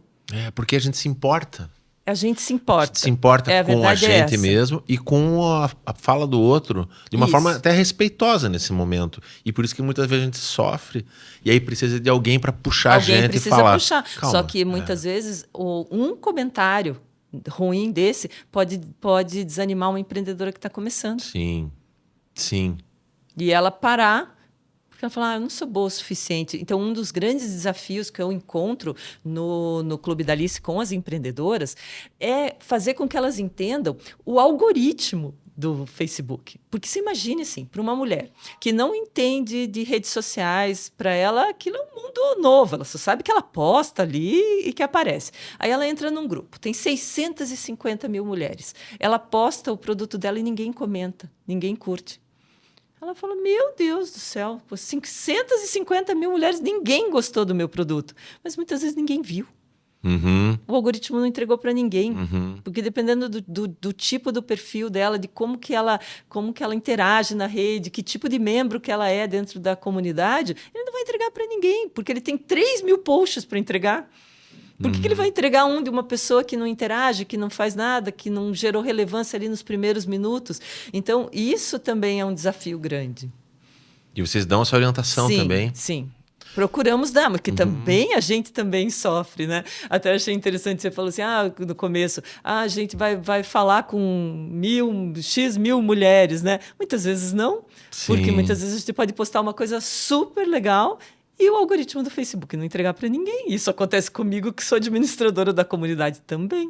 Porque a gente se importa. A gente se importa. A gente se importa com a gente mesmo e com a fala do outro de uma forma até respeitosa nesse momento. E por isso que muitas vezes a gente sofre e aí precisa de alguém para puxar a gente e falar. Puxar. Só que muitas vezes um comentário ruim desse pode desanimar uma empreendedora que está começando. Sim, sim. E ela parar... Porque ela fala: eu não sou boa o suficiente. Então, um dos grandes desafios que eu encontro no Clube da Alice com as empreendedoras é fazer com que elas entendam o algoritmo do Facebook. Porque você imagine assim, para uma mulher que não entende de redes sociais, para ela aquilo é um mundo novo, ela só sabe que ela posta ali e que aparece. Aí ela entra num grupo, tem 650 mil mulheres. Ela posta o produto dela e ninguém comenta, ninguém curte. Ela falou: meu Deus do céu, 550 mil mulheres, ninguém gostou do meu produto. Mas muitas vezes ninguém viu. O algoritmo não entregou para ninguém. Porque dependendo do tipo do perfil dela, de como que ela interage na rede, que tipo de membro que ela é dentro da comunidade, ele não vai entregar para ninguém, porque ele tem 3 mil posts para entregar. Por que ele vai entregar um de uma pessoa que não interage, que não faz nada, que não gerou relevância ali nos primeiros minutos? Então, isso também é um desafio grande. E vocês dão essa orientação também? Sim. Procuramos dar, mas que também a gente também sofre, né? Até achei interessante, você falou assim, no começo, a gente vai falar com X mil mulheres, né? Muitas vezes não, porque muitas vezes a gente pode postar uma coisa super legal e o algoritmo do Facebook não entregar para ninguém. Isso acontece comigo, que sou administradora da comunidade também.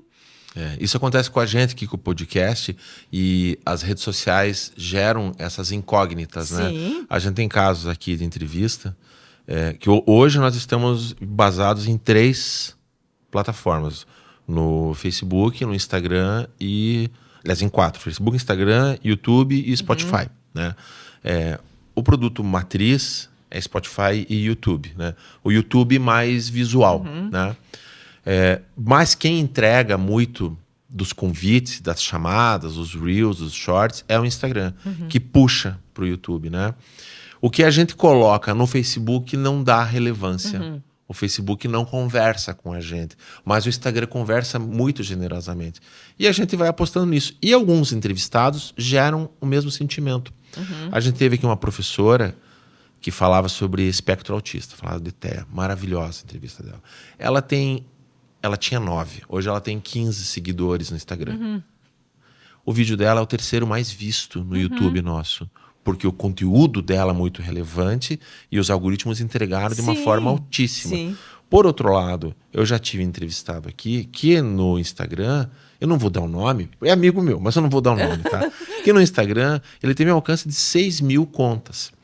Isso acontece com a gente aqui com o podcast e as redes sociais geram essas incógnitas, né? A gente tem casos aqui de entrevista que hoje nós estamos basados em 3 plataformas. No Facebook, no Instagram e... Aliás, em 4. Facebook, Instagram, YouTube e Spotify. Né? O produto matriz é Spotify e YouTube, né? O YouTube mais visual, né? Mas quem entrega muito dos convites, das chamadas, os Reels, os Shorts, é o Instagram, que puxa para o YouTube, né? O que a gente coloca no Facebook não dá relevância. O Facebook não conversa com a gente, mas o Instagram conversa muito generosamente. E a gente vai apostando nisso. E alguns entrevistados geram o mesmo sentimento. A gente teve aqui uma professora que falava sobre espectro autista, falava de TEA, maravilhosa a entrevista dela. Ela tinha 9, hoje ela tem 15 seguidores no Instagram. O vídeo dela é o 3º mais visto no YouTube nosso, porque o conteúdo dela é muito relevante e os algoritmos entregaram de uma forma altíssima. Por outro lado, eu já tive entrevistado aqui que no Instagram, eu não vou dar o nome, é amigo meu, mas eu não vou dar o nome, tá? Que no Instagram ele teve um alcance de 6 mil contas.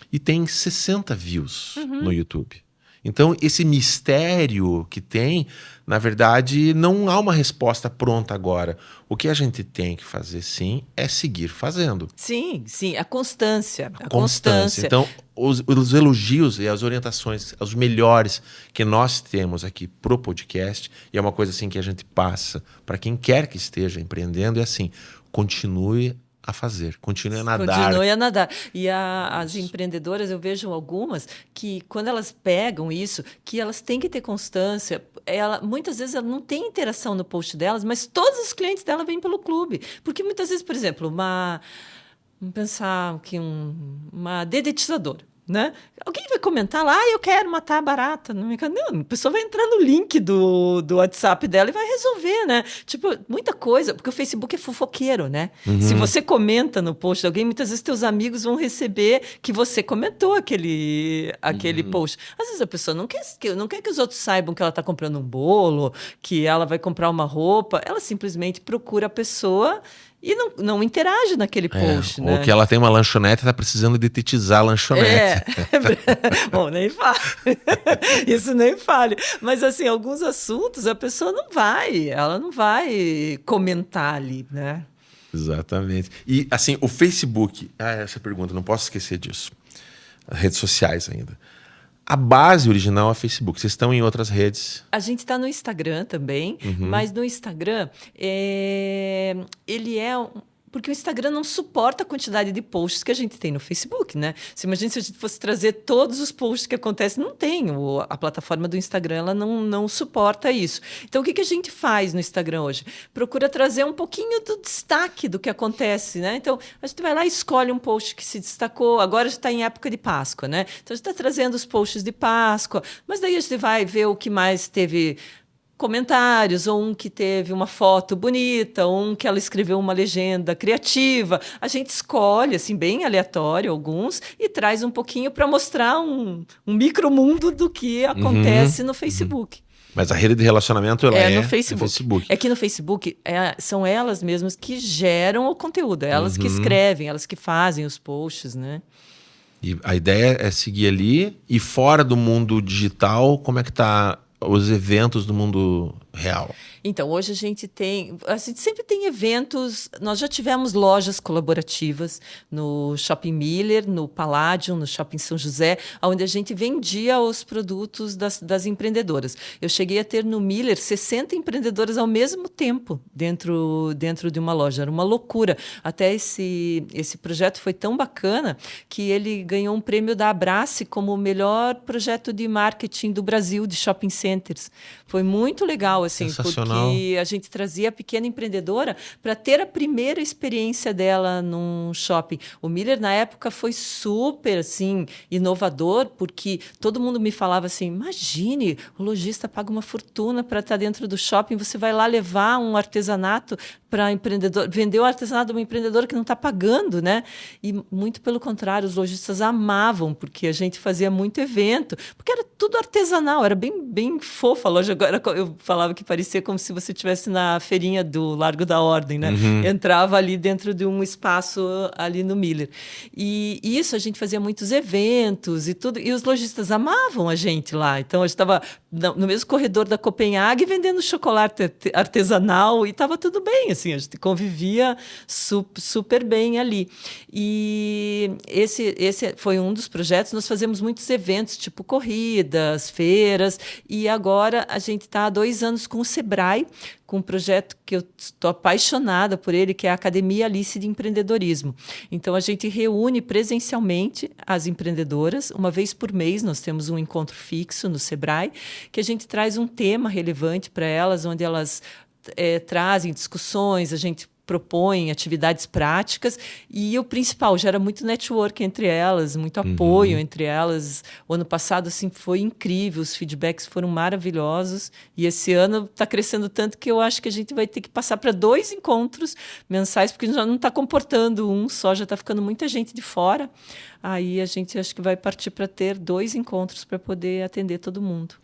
E tem 60 views no YouTube. Então, esse mistério que tem, na verdade, não há uma resposta pronta agora. O que a gente tem que fazer, sim, é seguir fazendo. Sim, a constância. A constância. Então, os elogios e as orientações, os melhores que nós temos aqui pro podcast, e é uma coisa assim que a gente passa para quem quer que esteja empreendendo, é assim, continue a fazer, continue a nadar. Continue a nadar. E as empreendedoras, eu vejo algumas que, quando elas pegam isso, que elas têm que ter constância. Muitas vezes ela não tem interação no post delas, mas todos os clientes dela vêm pelo clube. Porque muitas vezes, por exemplo, vamos pensar que uma dedetizadora. né? Alguém vai comentar lá, eu quero matar a barata. Não, a pessoa vai entrar no link do WhatsApp dela e vai resolver, né? Tipo, muita coisa, porque o Facebook é fofoqueiro, né? Se você comenta no post de alguém, muitas vezes teus amigos vão receber que você comentou aquele post. Às vezes a pessoa não quer que os outros saibam que ela está comprando um bolo, que ela vai comprar uma roupa, ela simplesmente procura a pessoa e não interage naquele post, né? Ou que ela tem uma lanchonete e está precisando detetizar a lanchonete. Bom, nem fale. Isso nem fale. Mas, assim, alguns assuntos a pessoa ela não vai comentar ali, né? Exatamente. E, assim, o Facebook... essa pergunta, não posso esquecer disso. As redes sociais ainda. A base original é Facebook. Vocês estão em outras redes? A gente está no Instagram também, mas no Instagram, ele é... Porque o Instagram não suporta a quantidade de posts que a gente tem no Facebook, né? Você imagina se a gente fosse trazer todos os posts que acontecem, não tem. A plataforma do Instagram ela não suporta isso. Então, o que a gente faz no Instagram hoje? Procura trazer um pouquinho do destaque do que acontece, né? Então, a gente vai lá e escolhe um post que se destacou. Agora está em época de Páscoa, né? Então, a gente está trazendo os posts de Páscoa, mas daí a gente vai ver o que mais teve comentários, ou um que teve uma foto bonita, ou um que ela escreveu uma legenda criativa. A gente escolhe, assim, bem aleatório, alguns, e traz um pouquinho para mostrar um micromundo do que acontece no Facebook. Mas a rede de relacionamento ela é no Facebook. É que no Facebook são elas mesmas que geram o conteúdo, elas que escrevem, elas que fazem os posts, né? E a ideia é seguir ali. E fora do mundo digital, como é que tá os eventos do mundo real? Então, hoje a gente sempre tem eventos. Nós já tivemos lojas colaborativas no Shopping Miller, no Palladium, no Shopping São José, onde a gente vendia os produtos das empreendedoras. Eu cheguei a ter no Miller 60 empreendedoras ao mesmo tempo dentro de uma loja. Era uma loucura. Até esse projeto foi tão bacana que ele ganhou um prêmio da Abrace como o melhor projeto de marketing do Brasil de shopping centers. Foi muito legal, assim, porque a gente trazia a pequena empreendedora para ter a primeira experiência dela num shopping. O Miller, na época, foi super, assim, inovador, porque todo mundo me falava assim, imagine, o lojista paga uma fortuna para estar dentro do shopping, você vai lá levar um artesanato para empreendedor, vender o artesanato de uma empreendedora que não está pagando, né? E muito pelo contrário, os lojistas amavam, porque a gente fazia muito evento, porque era tudo artesanal, era bem fofa a loja. Agora eu falava que parecia como se você estivesse na feirinha do Largo da Ordem, né? Entrava ali dentro de um espaço ali no Miller. E isso, a gente fazia muitos eventos e tudo, e os lojistas amavam a gente lá. Então, a gente estava no mesmo corredor da Copenhague vendendo chocolate artesanal e estava tudo bem, assim, a gente convivia super bem ali. E esse foi um dos projetos. Nós fazemos muitos eventos, tipo corridas, feiras, e agora a gente está há 2 anos com o Sebrae, com um projeto que eu estou apaixonada por ele, que é a Academia Alice de Empreendedorismo. Então, a gente reúne presencialmente as empreendedoras. Uma vez por mês, nós temos um encontro fixo no Sebrae, que a gente traz um tema relevante para elas, onde elas trazem discussões, a gente propõe atividades práticas e o principal, gera muito network entre elas, muito apoio entre elas. O ano passado assim, foi incrível, os feedbacks foram maravilhosos e esse ano está crescendo tanto que eu acho que a gente vai ter que passar para 2 encontros mensais, porque já não está comportando um só, já está ficando muita gente de fora. Aí a gente acho que vai partir para ter 2 encontros para poder atender todo mundo.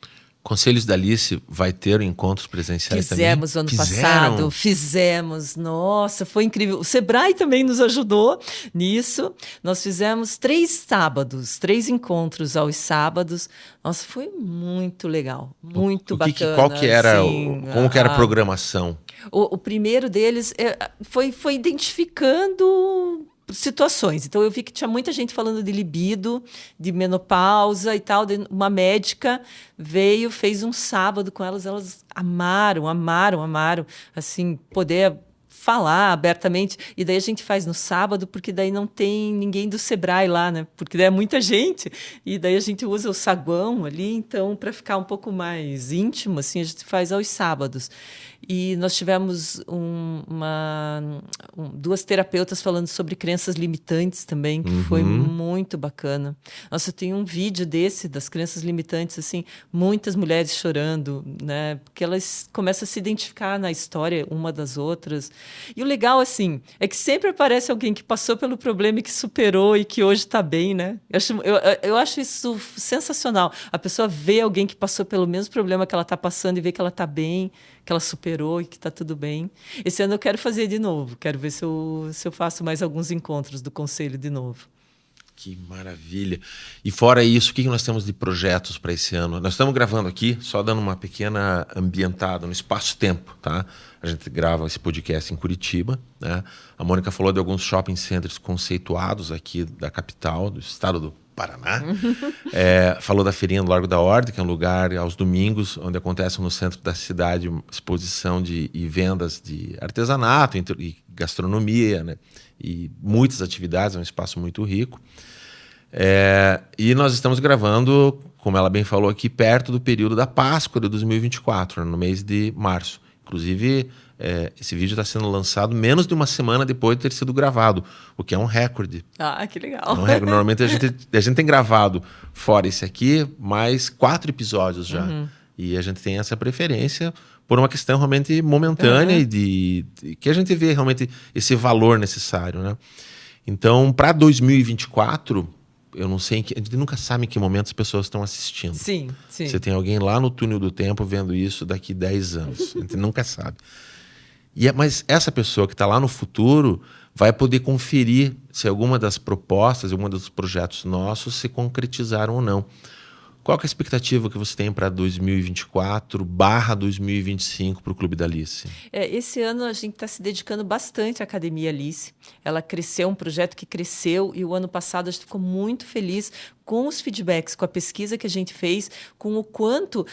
Conselhos da Alice vai ter encontros presenciais também? Fizemos ano passado, fizemos. Nossa, foi incrível. O Sebrae também nos ajudou nisso. Nós fizemos 3 sábados, 3 encontros aos sábados. Nossa, foi muito legal, muito bacana. Qual que era, assim, como que era a programação? O primeiro deles foi identificando situações. Então, eu vi que tinha muita gente falando de libido, de menopausa e tal. Uma médica veio, fez um sábado com elas. Elas amaram. Assim, poder falar abertamente, e daí a gente faz no sábado, porque daí não tem ninguém do Sebrae lá, né? Porque daí é muita gente, e daí a gente usa o saguão ali, então, para ficar um pouco mais íntimo, assim, a gente faz aos sábados. E nós tivemos duas terapeutas falando sobre crenças limitantes também, que foi muito bacana. Nossa, eu tenho um vídeo desse, das crenças limitantes, assim, muitas mulheres chorando, né? Porque elas começam a se identificar na história uma das outras. E o legal, assim, é que sempre aparece alguém que passou pelo problema e que superou e que hoje está bem, né? Eu acho isso sensacional. A pessoa vê alguém que passou pelo mesmo problema que ela está passando e vê que ela está bem, que ela superou e que está tudo bem. Esse ano eu quero fazer de novo. Quero ver se eu faço mais alguns encontros do Conselho de novo. Que maravilha. E fora isso, o que nós temos de projetos para esse ano? Nós estamos gravando aqui, só dando uma pequena ambientada no espaço-tempo, tá? A gente grava esse podcast em Curitiba, né? A Mônica falou de alguns shopping centers conceituados aqui da capital, do estado do Paraná. Falou da feirinha do Largo da Ordem, que é um lugar aos domingos, onde acontece no centro da cidade uma exposição e vendas de artesanato e gastronomia, né? E muitas atividades, é um espaço muito rico. E nós estamos gravando, como ela bem falou aqui, perto do período da Páscoa de 2024, no mês de março. Inclusive, esse vídeo está sendo lançado menos de uma semana depois de ter sido gravado, o que é um recorde. Ah, que legal. É um recorde. Normalmente a gente tem gravado, fora esse aqui, mais 4 episódios já. E a gente tem essa preferência por uma questão realmente momentânea e que a gente vê realmente esse valor necessário, né? Então, para 2024, eu não sei, a gente nunca sabe em que momento as pessoas estão assistindo. Sim. Você tem alguém lá no túnel do tempo vendo isso daqui 10 anos. A gente nunca sabe. Mas essa pessoa que está lá no futuro vai poder conferir se alguma das propostas, algum dos projetos nossos se concretizaram ou não. Qual que é a expectativa que você tem para 2024/2025 para o Clube da Alice? Esse ano a gente está se dedicando bastante à Academia Alice. Ela cresceu, um projeto que cresceu, e o ano passado a gente ficou muito feliz com os feedbacks, com a pesquisa que a gente fez, com o quanto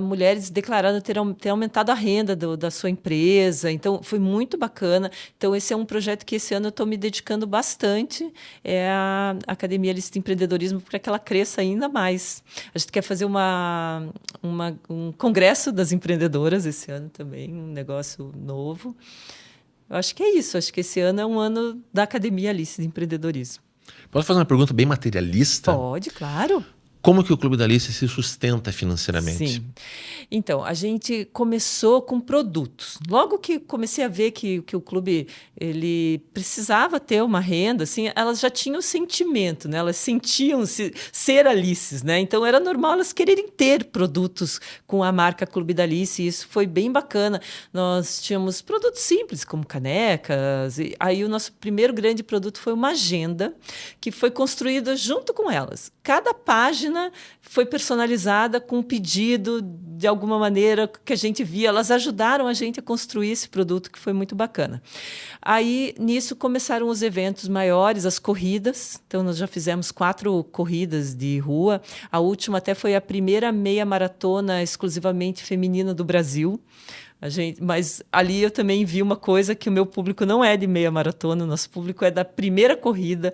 mulheres declararam ter aumentado a renda da sua empresa. Então, foi muito bacana. Então, esse é um projeto que esse ano eu estou me dedicando bastante, a Academia Alice de Empreendedorismo, para que ela cresça ainda mais. A gente quer fazer um congresso das empreendedoras esse ano também, um negócio novo. Eu acho que é isso. Acho que esse ano é um ano da Academia Alice de Empreendedorismo. Posso fazer uma pergunta bem materialista? Pode, claro. Como que o Clube da Alice se sustenta financeiramente? Sim. Então, a gente começou com produtos. Logo que comecei a ver que o clube ele precisava ter uma renda, assim, elas já tinham o sentimento, né? Elas sentiam-se ser Alices, né? Então, era normal elas quererem ter produtos com a marca Clube da Alice, e isso foi bem bacana. Nós tínhamos produtos simples, como canecas, e aí o nosso primeiro grande produto foi uma agenda, que foi construída junto com elas. Cada página foi personalizada com um pedido, de alguma maneira, que a gente via. Elas ajudaram a gente a construir esse produto, que foi muito bacana. Aí, nisso, começaram os eventos maiores, as corridas. Então, nós já fizemos 4 corridas de rua. A última até foi a primeira meia maratona exclusivamente feminina do Brasil. Mas ali eu também vi uma coisa, que o meu público não é de meia maratona, o nosso público é da primeira corrida,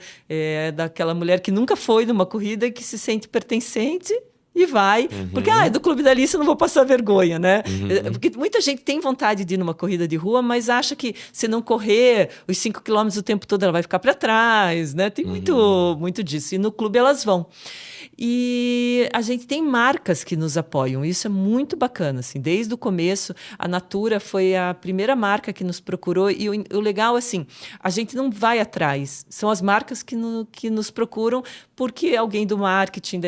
daquela mulher que nunca foi numa corrida e que se sente pertencente e vai. Porque, é do Clube da Alice, eu não vou passar vergonha, né? Porque muita gente tem vontade de ir numa corrida de rua, mas acha que se não correr os 5 quilômetros o tempo todo, ela vai ficar para trás, né? Tem muito disso. E no clube elas vão. E a gente tem marcas que nos apoiam, isso é muito bacana, assim. Desde o começo, a Natura foi a primeira marca que nos procurou, e o legal, assim, a gente não vai atrás, são as marcas que nos procuram, porque alguém do marketing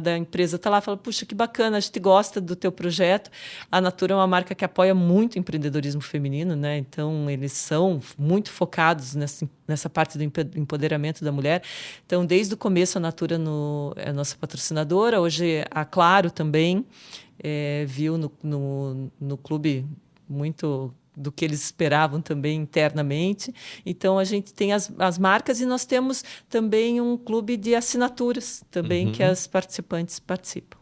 da empresa está lá e fala, puxa, que bacana, a gente gosta do teu projeto. A Natura é uma marca que apoia muito o empreendedorismo feminino, né? Então, eles são muito focados nessa parte do empoderamento da mulher. Então, desde o começo, a Natura é a nossa patrocinadora. Hoje, a Claro também viu no clube muito do que eles esperavam também internamente. Então, a gente tem as marcas, e nós temos também um clube de assinaturas também, que as participantes participam.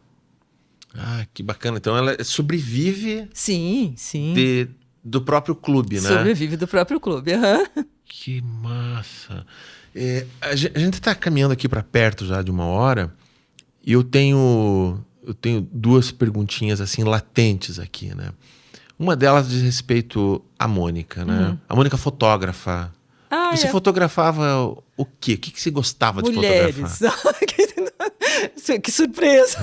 Ah, que bacana. Então, ela sobrevive sim. do próprio clube, né? Sobrevive do próprio clube. Uhum. Que massa. A gente está caminhando aqui para perto já de 1 hora e eu tenho 2 perguntinhas assim latentes aqui, né? Uma delas diz respeito à Mônica, né? A Mônica fotógrafa. Você fotografava o quê? O que você gostava de fotografar? Que surpresa!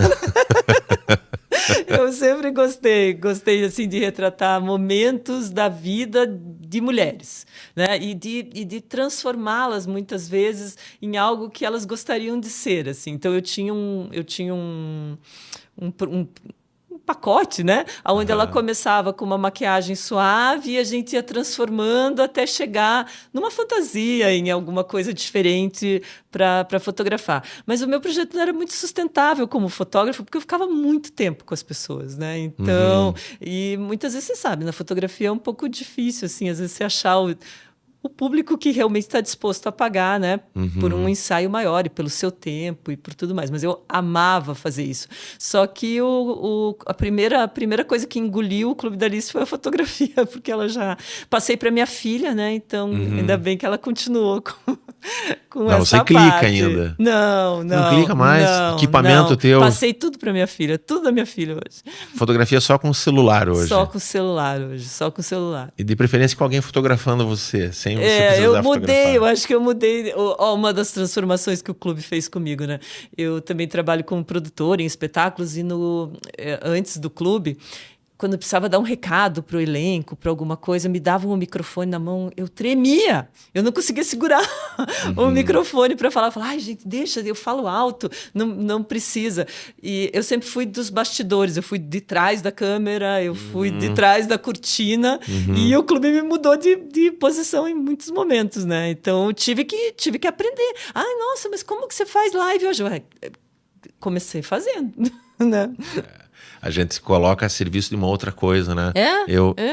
Eu sempre gostei assim de retratar momentos da vida de mulheres, né? E de transformá-las muitas vezes em algo que elas gostariam de ser, assim. Então eu tinha um pacote, né? Onde ela começava com uma maquiagem suave e a gente ia transformando até chegar numa fantasia, em alguma coisa diferente para fotografar. Mas o meu projeto não era muito sustentável como fotógrafo, porque eu ficava muito tempo com as pessoas, né? Então, e muitas vezes você sabe, na fotografia é um pouco difícil, assim, às vezes você achar o público que realmente está disposto a pagar, né? Por um ensaio maior e pelo seu tempo e por tudo mais. Mas eu amava fazer isso. Só que a primeira coisa que engoliu o Clube da Alice foi a fotografia, porque ela já... Passei para minha filha, né? Então, ainda bem que ela continuou com Não, essa você clica parte. ainda. Não clica mais? Não, Equipamento não. teu? Passei tudo para minha filha, tudo da minha filha hoje. Fotografia só com o celular hoje. Só com o celular hoje, só com o celular. E de preferência com alguém fotografando você, sem você precisar eu fotografar. mudei, eu acho que eu mudei. Uma das transformações que o clube fez comigo, né? Eu também trabalho como produtora em espetáculos e antes do clube, quando eu precisava dar um recado para o elenco, para alguma coisa, me davam um microfone na mão, eu tremia. Eu não conseguia segurar o microfone para falar. Eu falava, ai, gente, deixa, eu falo alto, não precisa. E eu sempre fui dos bastidores, eu fui de trás da câmera, eu fui de trás da cortina, e o clube me mudou de posição em muitos momentos, né? Então, eu tive que aprender. Ai, nossa, mas como que você faz live hoje? Comecei fazendo, né? A gente se coloca a serviço de uma outra coisa, né?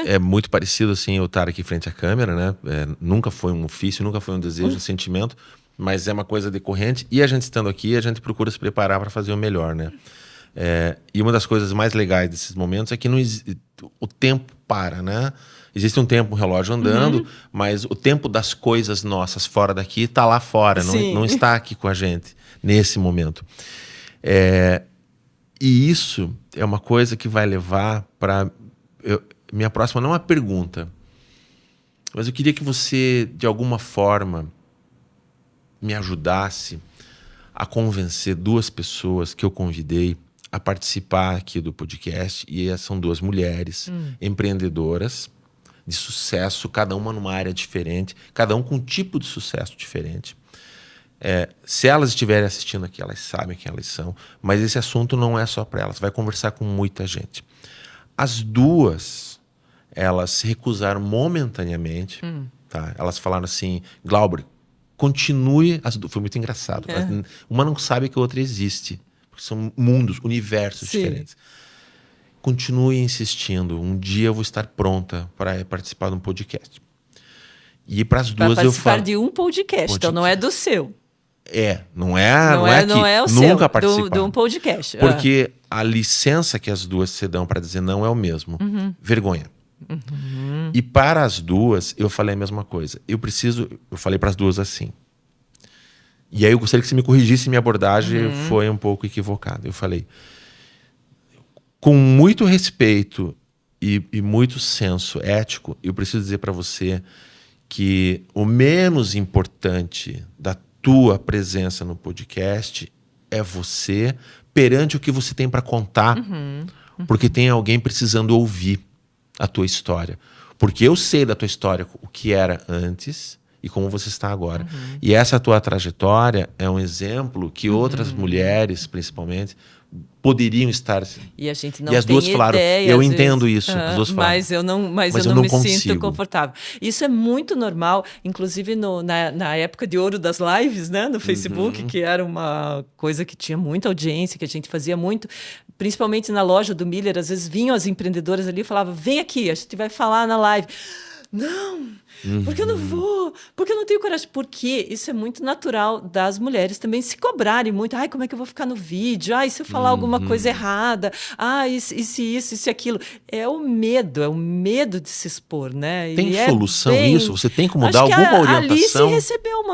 É muito parecido, assim, eu estar aqui frente à câmera, né? Nunca foi um ofício, nunca foi um desejo, um sentimento, mas é uma coisa decorrente. E a gente estando aqui, a gente procura se preparar para fazer o melhor, né? E uma das coisas mais legais desses momentos é que o tempo para, né? Existe um tempo, um relógio andando, mas o tempo das coisas nossas fora daqui está lá fora, não está aqui com a gente nesse momento. E isso é uma coisa que vai levar para... Minha próxima não é uma pergunta, mas eu queria que você, de alguma forma, me ajudasse a convencer 2 pessoas que eu convidei a participar aqui do podcast. E são 2 mulheres empreendedoras de sucesso, cada uma numa área diferente, cada um com um tipo de sucesso diferente. Se elas estiverem assistindo aqui, elas sabem quem elas são, mas esse assunto não é só para elas, vai conversar com muita gente. As 2, elas se recusaram momentaneamente, tá? Elas falaram assim, Glauber, continue, foi muito engraçado, uma não sabe que a outra existe, porque são mundos, universos diferentes. Continue insistindo, um dia eu vou estar pronta para participar de um podcast. E para as 2 eu falo... participar de um podcast, então não é do seu. Não é o nunca seu, participar. de um podcast. Porque a licença que as 2 se dão para dizer não é o mesmo. Vergonha. E para as 2, eu falei a mesma coisa. Eu falei para as 2 assim. E aí eu gostaria que você me corrigisse, minha abordagem foi um pouco equivocada. Eu falei, com muito respeito e muito senso ético, eu preciso dizer para você que o menos importante da tua presença no podcast é você perante o que você tem para contar, porque tem alguém precisando ouvir a tua história. Porque eu sei da tua história o que era antes e como você está agora. E essa tua trajetória é um exemplo que outras mulheres, principalmente, poderiam estar... E a gente não e as tem 2 falaram, ideia, eu entendo isso. As 2 falaram, mas eu não me sinto confortável. Isso é muito normal, inclusive na época de ouro das lives, né, no Facebook, que era uma coisa que tinha muita audiência, que a gente fazia muito, principalmente na loja do Miller, às vezes vinham as empreendedoras ali e falavam, vem aqui, a gente vai falar na live. não, porque eu não vou, porque eu não tenho coragem. Porque isso é muito natural das mulheres também se cobrarem muito. Ai, como é que eu vou ficar no vídeo? Ai, se eu falar alguma coisa errada? Ai, isso e aquilo. É o medo de se expor, né? Tem E solução isso? Você tem como Acho dar que alguma a orientação? Alice recebeu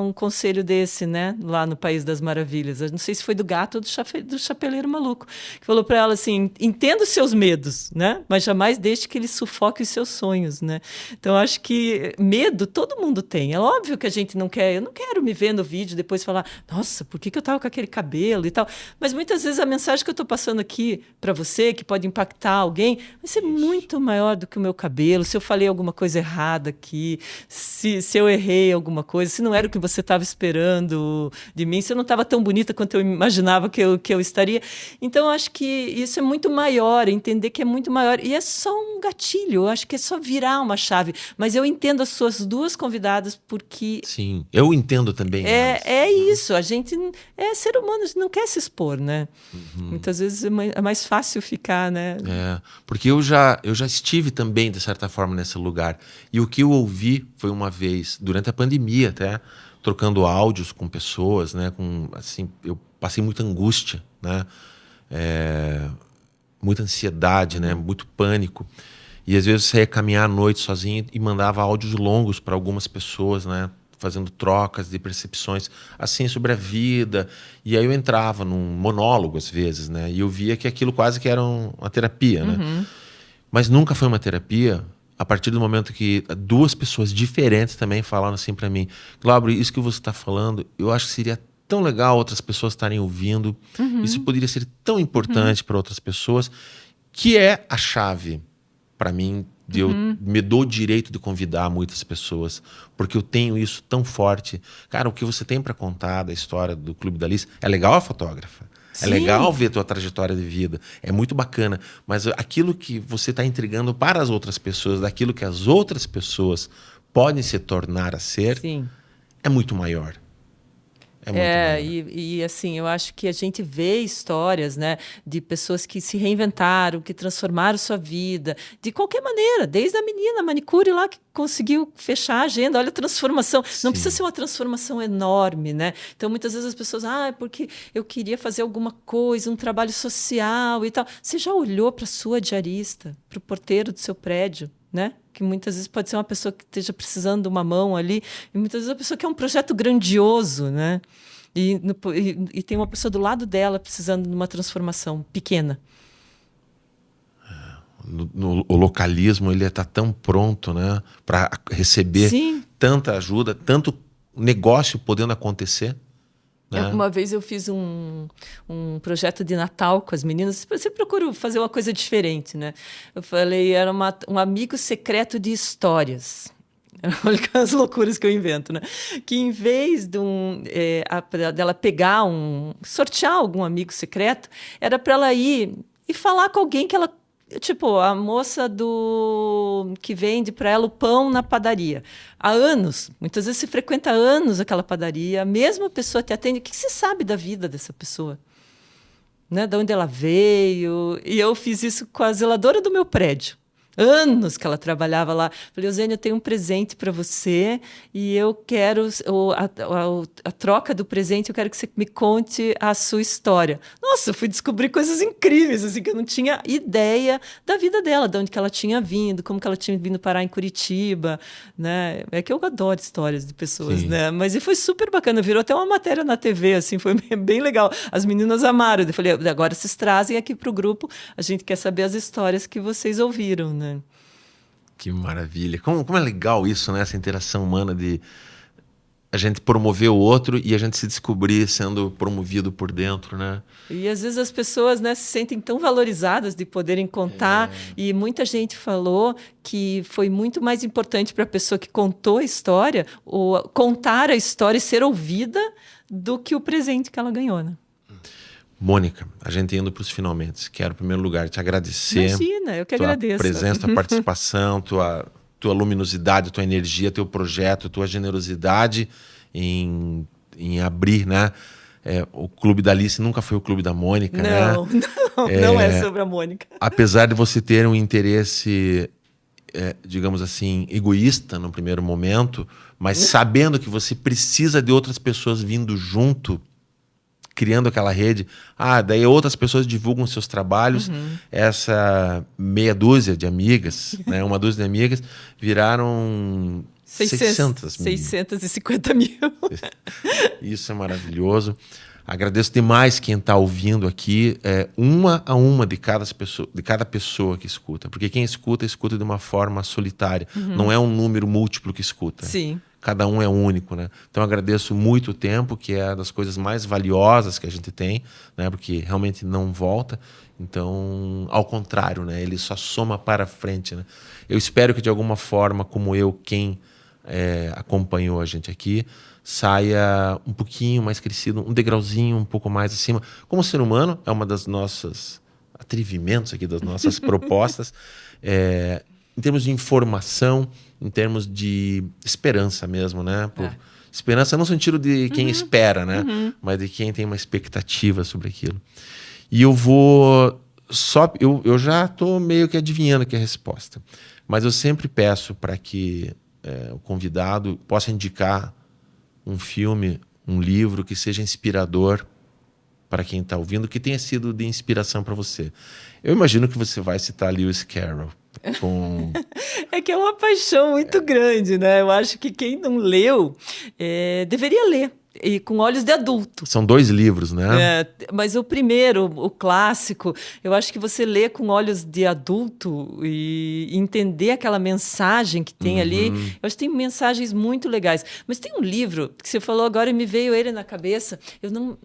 um conselho desse, né? Lá no País das Maravilhas. Eu não sei se foi do gato ou do chapeleiro maluco. Que falou para ela assim, entenda os seus medos, né? Mas jamais deixe que ele sufoque os seus sonhos, né? Então, acho que medo todo mundo tem. É óbvio que a gente não quer. Eu não quero me ver no vídeo depois falar, nossa, por que eu estava com aquele cabelo e tal. Mas muitas vezes a mensagem que eu estou passando aqui para você, que pode impactar alguém, vai ser muito maior do que o meu cabelo. Se eu falei alguma coisa errada aqui, se eu errei alguma coisa, se não era o que você estava esperando de mim, se eu não estava tão bonita quanto eu imaginava que eu estaria. Então, acho que isso é muito maior, entender que é muito maior. E é só um gatilho, eu acho que é só virar uma chave. Mas eu entendo as suas duas convidadas porque Sim, eu entendo também elas. é isso, a gente é ser humano, a gente não quer se expor, né? Muitas vezes é mais fácil ficar, né? Porque eu já estive também, de certa forma, nesse lugar. E o que eu ouvi foi uma vez, durante a pandemia até, trocando áudios com pessoas, né? Assim, eu passei muita angústia, né? Muita ansiedade, né? Muito pânico. E às vezes eu saía caminhar à noite sozinho e mandava áudios longos para algumas pessoas, né? Fazendo trocas de percepções assim sobre a vida. E aí eu entrava num monólogo às vezes, né? E eu via que aquilo quase que era uma terapia, né? Mas nunca foi uma terapia a partir do momento que duas pessoas diferentes também falaram assim para mim, Glauber, isso que você está falando, eu acho que seria tão legal outras pessoas estarem ouvindo. Isso poderia ser tão importante para outras pessoas, que é a chave para mim, eu me dou o direito de convidar muitas pessoas, porque eu tenho isso tão forte. Cara, o que você tem para contar da história do Clube da Alice, é legal a fotógrafa, é legal ver a tua trajetória de vida, é muito bacana, mas aquilo que você está entregando para as outras pessoas, daquilo que as outras pessoas podem se tornar a ser, Sim. é muito maior. E assim, eu acho que a gente vê histórias, né, de pessoas que se reinventaram, que transformaram sua vida, de qualquer maneira, desde a menina a manicure lá que conseguiu fechar a agenda, olha a transformação. Não precisa ser uma transformação enorme, né? Então, muitas vezes as pessoas, porque eu queria fazer alguma coisa, um trabalho social e tal. Você já olhou para a sua diarista, para o porteiro do seu prédio, né? Que muitas vezes pode ser uma pessoa que esteja precisando de uma mão ali, e muitas vezes a pessoa quer um projeto grandioso, né? E tem uma pessoa do lado dela precisando de uma transformação pequena. O localismo, ele está tão pronto, né, para receber tanta ajuda, tanto negócio podendo acontecer. Né? Uma vez eu fiz um projeto de Natal com as meninas. Eu sempre procuro fazer uma coisa diferente, né? Eu falei, era um amigo secreto de histórias. Olha as loucuras que eu invento, né? Que em vez de dela pegar sortear algum amigo secreto, era para ela ir e falar com alguém que ela... Tipo, a moça que vende para ela o pão na padaria. Há anos, muitas vezes se frequenta há anos aquela padaria, a mesma pessoa te atende. O que você sabe da vida dessa pessoa? Né? De onde ela veio? E eu fiz isso com a zeladora do meu prédio. Anos que ela trabalhava lá. Falei, Eusênia, eu tenho um presente para você e eu quero a troca do presente, eu quero que você me conte a sua história. Nossa, eu fui descobrir coisas incríveis, assim, que eu não tinha ideia da vida dela, de onde que ela tinha vindo, como que ela tinha vindo parar em Curitiba, né? É que eu adoro histórias de pessoas, né? Mas foi super bacana, virou até uma matéria na TV, assim, foi bem legal. As meninas amaram. Eu falei, agora vocês trazem aqui para o grupo, a gente quer saber as histórias que vocês ouviram, né? Que maravilha. Como é legal isso, né? Essa interação humana de a gente promover o outro e a gente se descobrir sendo promovido por dentro, né? E às vezes as pessoas, né, se sentem tão valorizadas de poderem contar. E muita gente falou que foi muito mais importante para a pessoa que contou a história, ou contar a história e ser ouvida, do que o presente que ela ganhou, né? Mônica, a gente indo para os finalmente. Quero, em primeiro lugar, te agradecer. Imagina, eu que tua agradeço. Presença, tua participação, tua luminosidade, tua energia, teu projeto, tua generosidade em abrir, né? O Clube da Alice nunca foi o Clube da Mônica, né? Não é sobre a Mônica. Apesar de você ter um interesse digamos assim, egoísta no primeiro momento, mas sabendo que você precisa de outras pessoas vindo junto, criando aquela rede. Daí outras pessoas divulgam seus trabalhos. Essa meia dúzia de amigas, né, uma dúzia de amigas, viraram 650 mil. Isso é maravilhoso. Agradeço demais quem está ouvindo aqui, uma a uma de cada pessoa que escuta. Porque quem escuta de uma forma solitária. Não é um número múltiplo que escuta. Sim. Cada um é único, né? Então, agradeço muito o tempo, que é das coisas mais valiosas que a gente tem, né? Porque realmente não volta. Então, ao contrário, né? Ele só soma para frente, né? Eu espero que, de alguma forma, como eu, quem acompanhou a gente aqui, saia um pouquinho mais crescido, um degrauzinho um pouco mais acima. Como ser humano, é uma das nossas atrevimentos aqui, das nossas propostas. Em termos de informação, em termos de esperança mesmo, né? Esperança no sentido de quem espera, né? Mas de quem tem uma expectativa sobre aquilo. E eu vou eu já estou meio que adivinhando aqui a resposta, mas eu sempre peço para que o convidado possa indicar um filme, um livro que seja inspirador para quem está ouvindo, que tenha sido de inspiração para você. Eu imagino que você vai citar Lewis Carroll. É que é uma paixão muito grande, né? Eu acho que quem não leu deveria ler. E com olhos de adulto. São 2 livros, né? Mas o primeiro, o clássico, eu acho que você lê com olhos de adulto e entender aquela mensagem que tem ali. Eu acho que tem mensagens muito legais. Mas tem um livro que você falou agora e me veio ele na cabeça. Eu não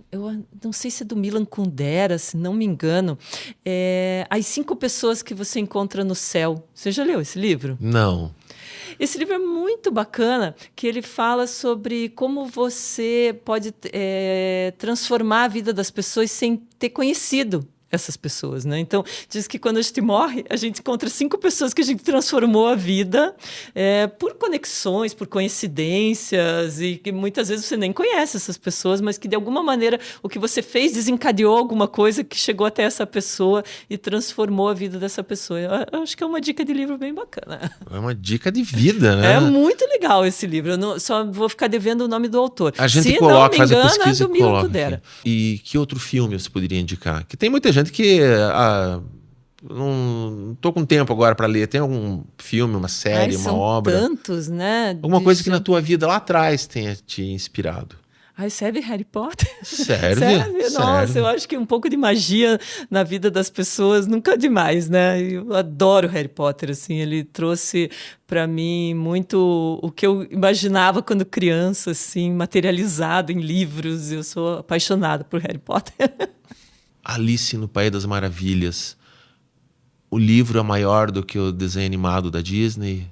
sei se é do Milan Kundera, se não me engano. As 5 pessoas que você encontra no céu. Você já leu esse livro? Não. Esse livro é muito bacana, que ele fala sobre como você pode transformar a vida das pessoas sem ter conhecido essas pessoas, né? Então, diz que quando a gente morre, a gente encontra 5 pessoas que a gente transformou a vida por conexões, por coincidências, e que muitas vezes você nem conhece essas pessoas, mas que de alguma maneira o que você fez desencadeou alguma coisa que chegou até essa pessoa e transformou a vida dessa pessoa. Eu acho que é uma dica de livro bem bacana. É uma dica de vida, né? É muito legal esse livro. Eu só vou ficar devendo o nome do autor. A gente Se coloca, não me engano, faz a pesquisa é do e Milan coloca. Kundera. E que outro filme você poderia indicar? Que tem muita gente que não estou com tempo agora para ler. Tem algum filme, uma série, uma obra? São tantos, né? Alguma coisa que na tua vida lá atrás tenha te inspirado? Serve Harry Potter? Serve? Nossa, eu acho que um pouco de magia na vida das pessoas nunca é demais, né? Eu adoro Harry Potter, assim, ele trouxe para mim muito o que eu imaginava quando criança, assim, materializado em livros. Eu sou apaixonada por Harry Potter. Alice no País das Maravilhas. O livro é maior do que o desenho animado da Disney?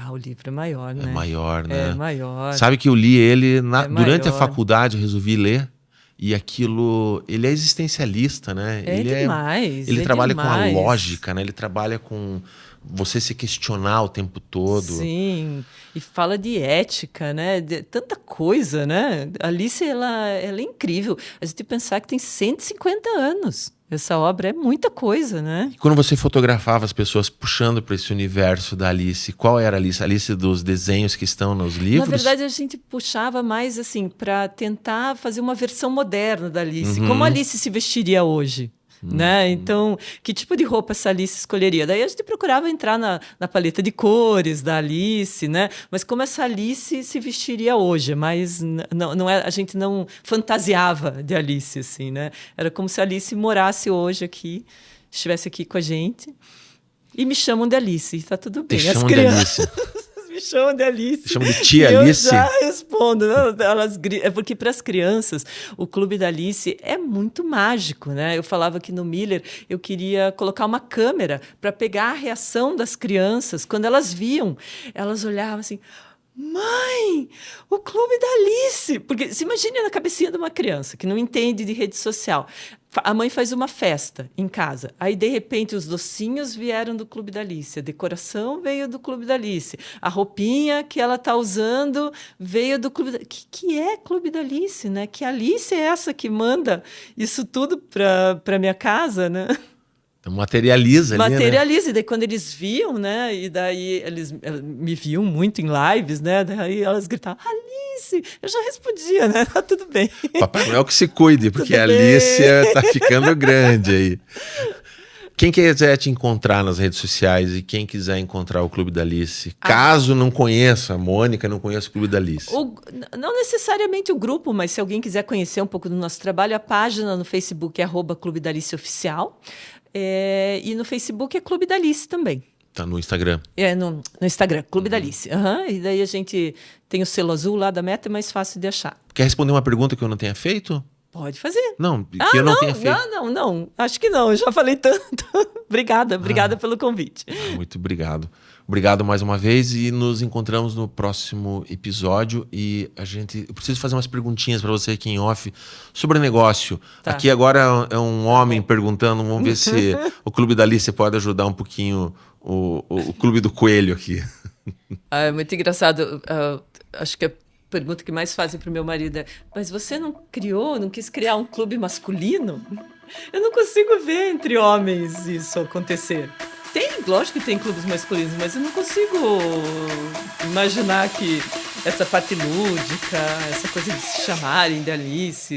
O livro é maior, né? É maior, né? É maior. Sabe que eu li ele durante a maior. faculdade, eu resolvi ler. E aquilo... Ele é existencialista, né? Demais. Ele trabalha com a lógica, né? Ele trabalha com você se questionar o tempo todo. Sim, e fala de ética, né? De tanta coisa, né? Alice, ela é incrível. A gente pensar que tem 150 anos. Essa obra é muita coisa, né? E quando você fotografava as pessoas puxando para esse universo da Alice, qual era a Alice? A Alice dos desenhos que estão nos livros? Na verdade, a gente puxava mais assim para tentar fazer uma versão moderna da Alice. Como a Alice se vestiria hoje? Né? Então, que tipo de roupa essa Alice escolheria? Daí a gente procurava entrar na paleta de cores da Alice, né? Mas como essa Alice se vestiria hoje, mas não a gente não fantasiava de Alice, assim, né? Era como se a Alice morasse hoje aqui, estivesse aqui com a gente. E me chamam de Alice, está tudo bem. As crianças me chamam de Alice. Chamam de tia Alice? Eu já respondo. É porque para as crianças, o Clube da Alice é muito mágico, né? Eu falava que no Miller eu queria colocar uma câmera para pegar a reação das crianças. Quando elas viam, elas olhavam assim... Mãe, o Clube da Alice! Porque se imagine na cabecinha de uma criança que não entende de rede social. A mãe faz uma festa em casa. Aí, de repente, os docinhos vieram do Clube da Alice. A decoração veio do Clube da Alice. A roupinha que ela está usando veio do Clube da Alice. Que é Clube da Alice, né? Que Alice é essa que manda isso tudo para minha casa, né? Então materializa ali, né? Materializa, e daí quando eles viam, né? E daí eles me viam muito em lives, né? Daí elas gritavam, Alice! Eu já respondia, né? Tá tudo bem. Papai Noel que se cuide, porque Tudo a bem. Alicia tá ficando grande aí. Quem quiser te encontrar nas redes sociais e quem quiser encontrar o Clube da Alice, caso não conheça a Mônica, não conheça o Clube da Alice. Não necessariamente o grupo, mas se alguém quiser conhecer um pouco do nosso trabalho, a página no Facebook é @Clube da Alice Oficial. E no Facebook é Clube da Alice também. Tá no Instagram. No Instagram, Clube da Alice. E daí a gente tem o selo azul lá da Meta, é mais fácil de achar. Quer responder uma pergunta que eu não tenha feito? Pode fazer. Não, que eu não tenha feito. Não. Acho que não, eu já falei tanto. Obrigada pelo convite. Muito obrigado. Obrigado mais uma vez e nos encontramos no próximo episódio. E eu preciso fazer umas perguntinhas para você aqui em off sobre negócio. Tá. Aqui agora é um homem perguntando, vamos ver se o Clube da Alice pode ajudar um pouquinho o Clube do Coelho aqui. É muito engraçado. Acho que a pergunta que mais fazem para o meu marido é: mas você não quis criar um clube masculino? Eu não consigo ver entre homens isso acontecer. Lógico que tem clubes masculinos, mas eu não consigo imaginar que essa parte lúdica, essa coisa de se chamarem de Alice,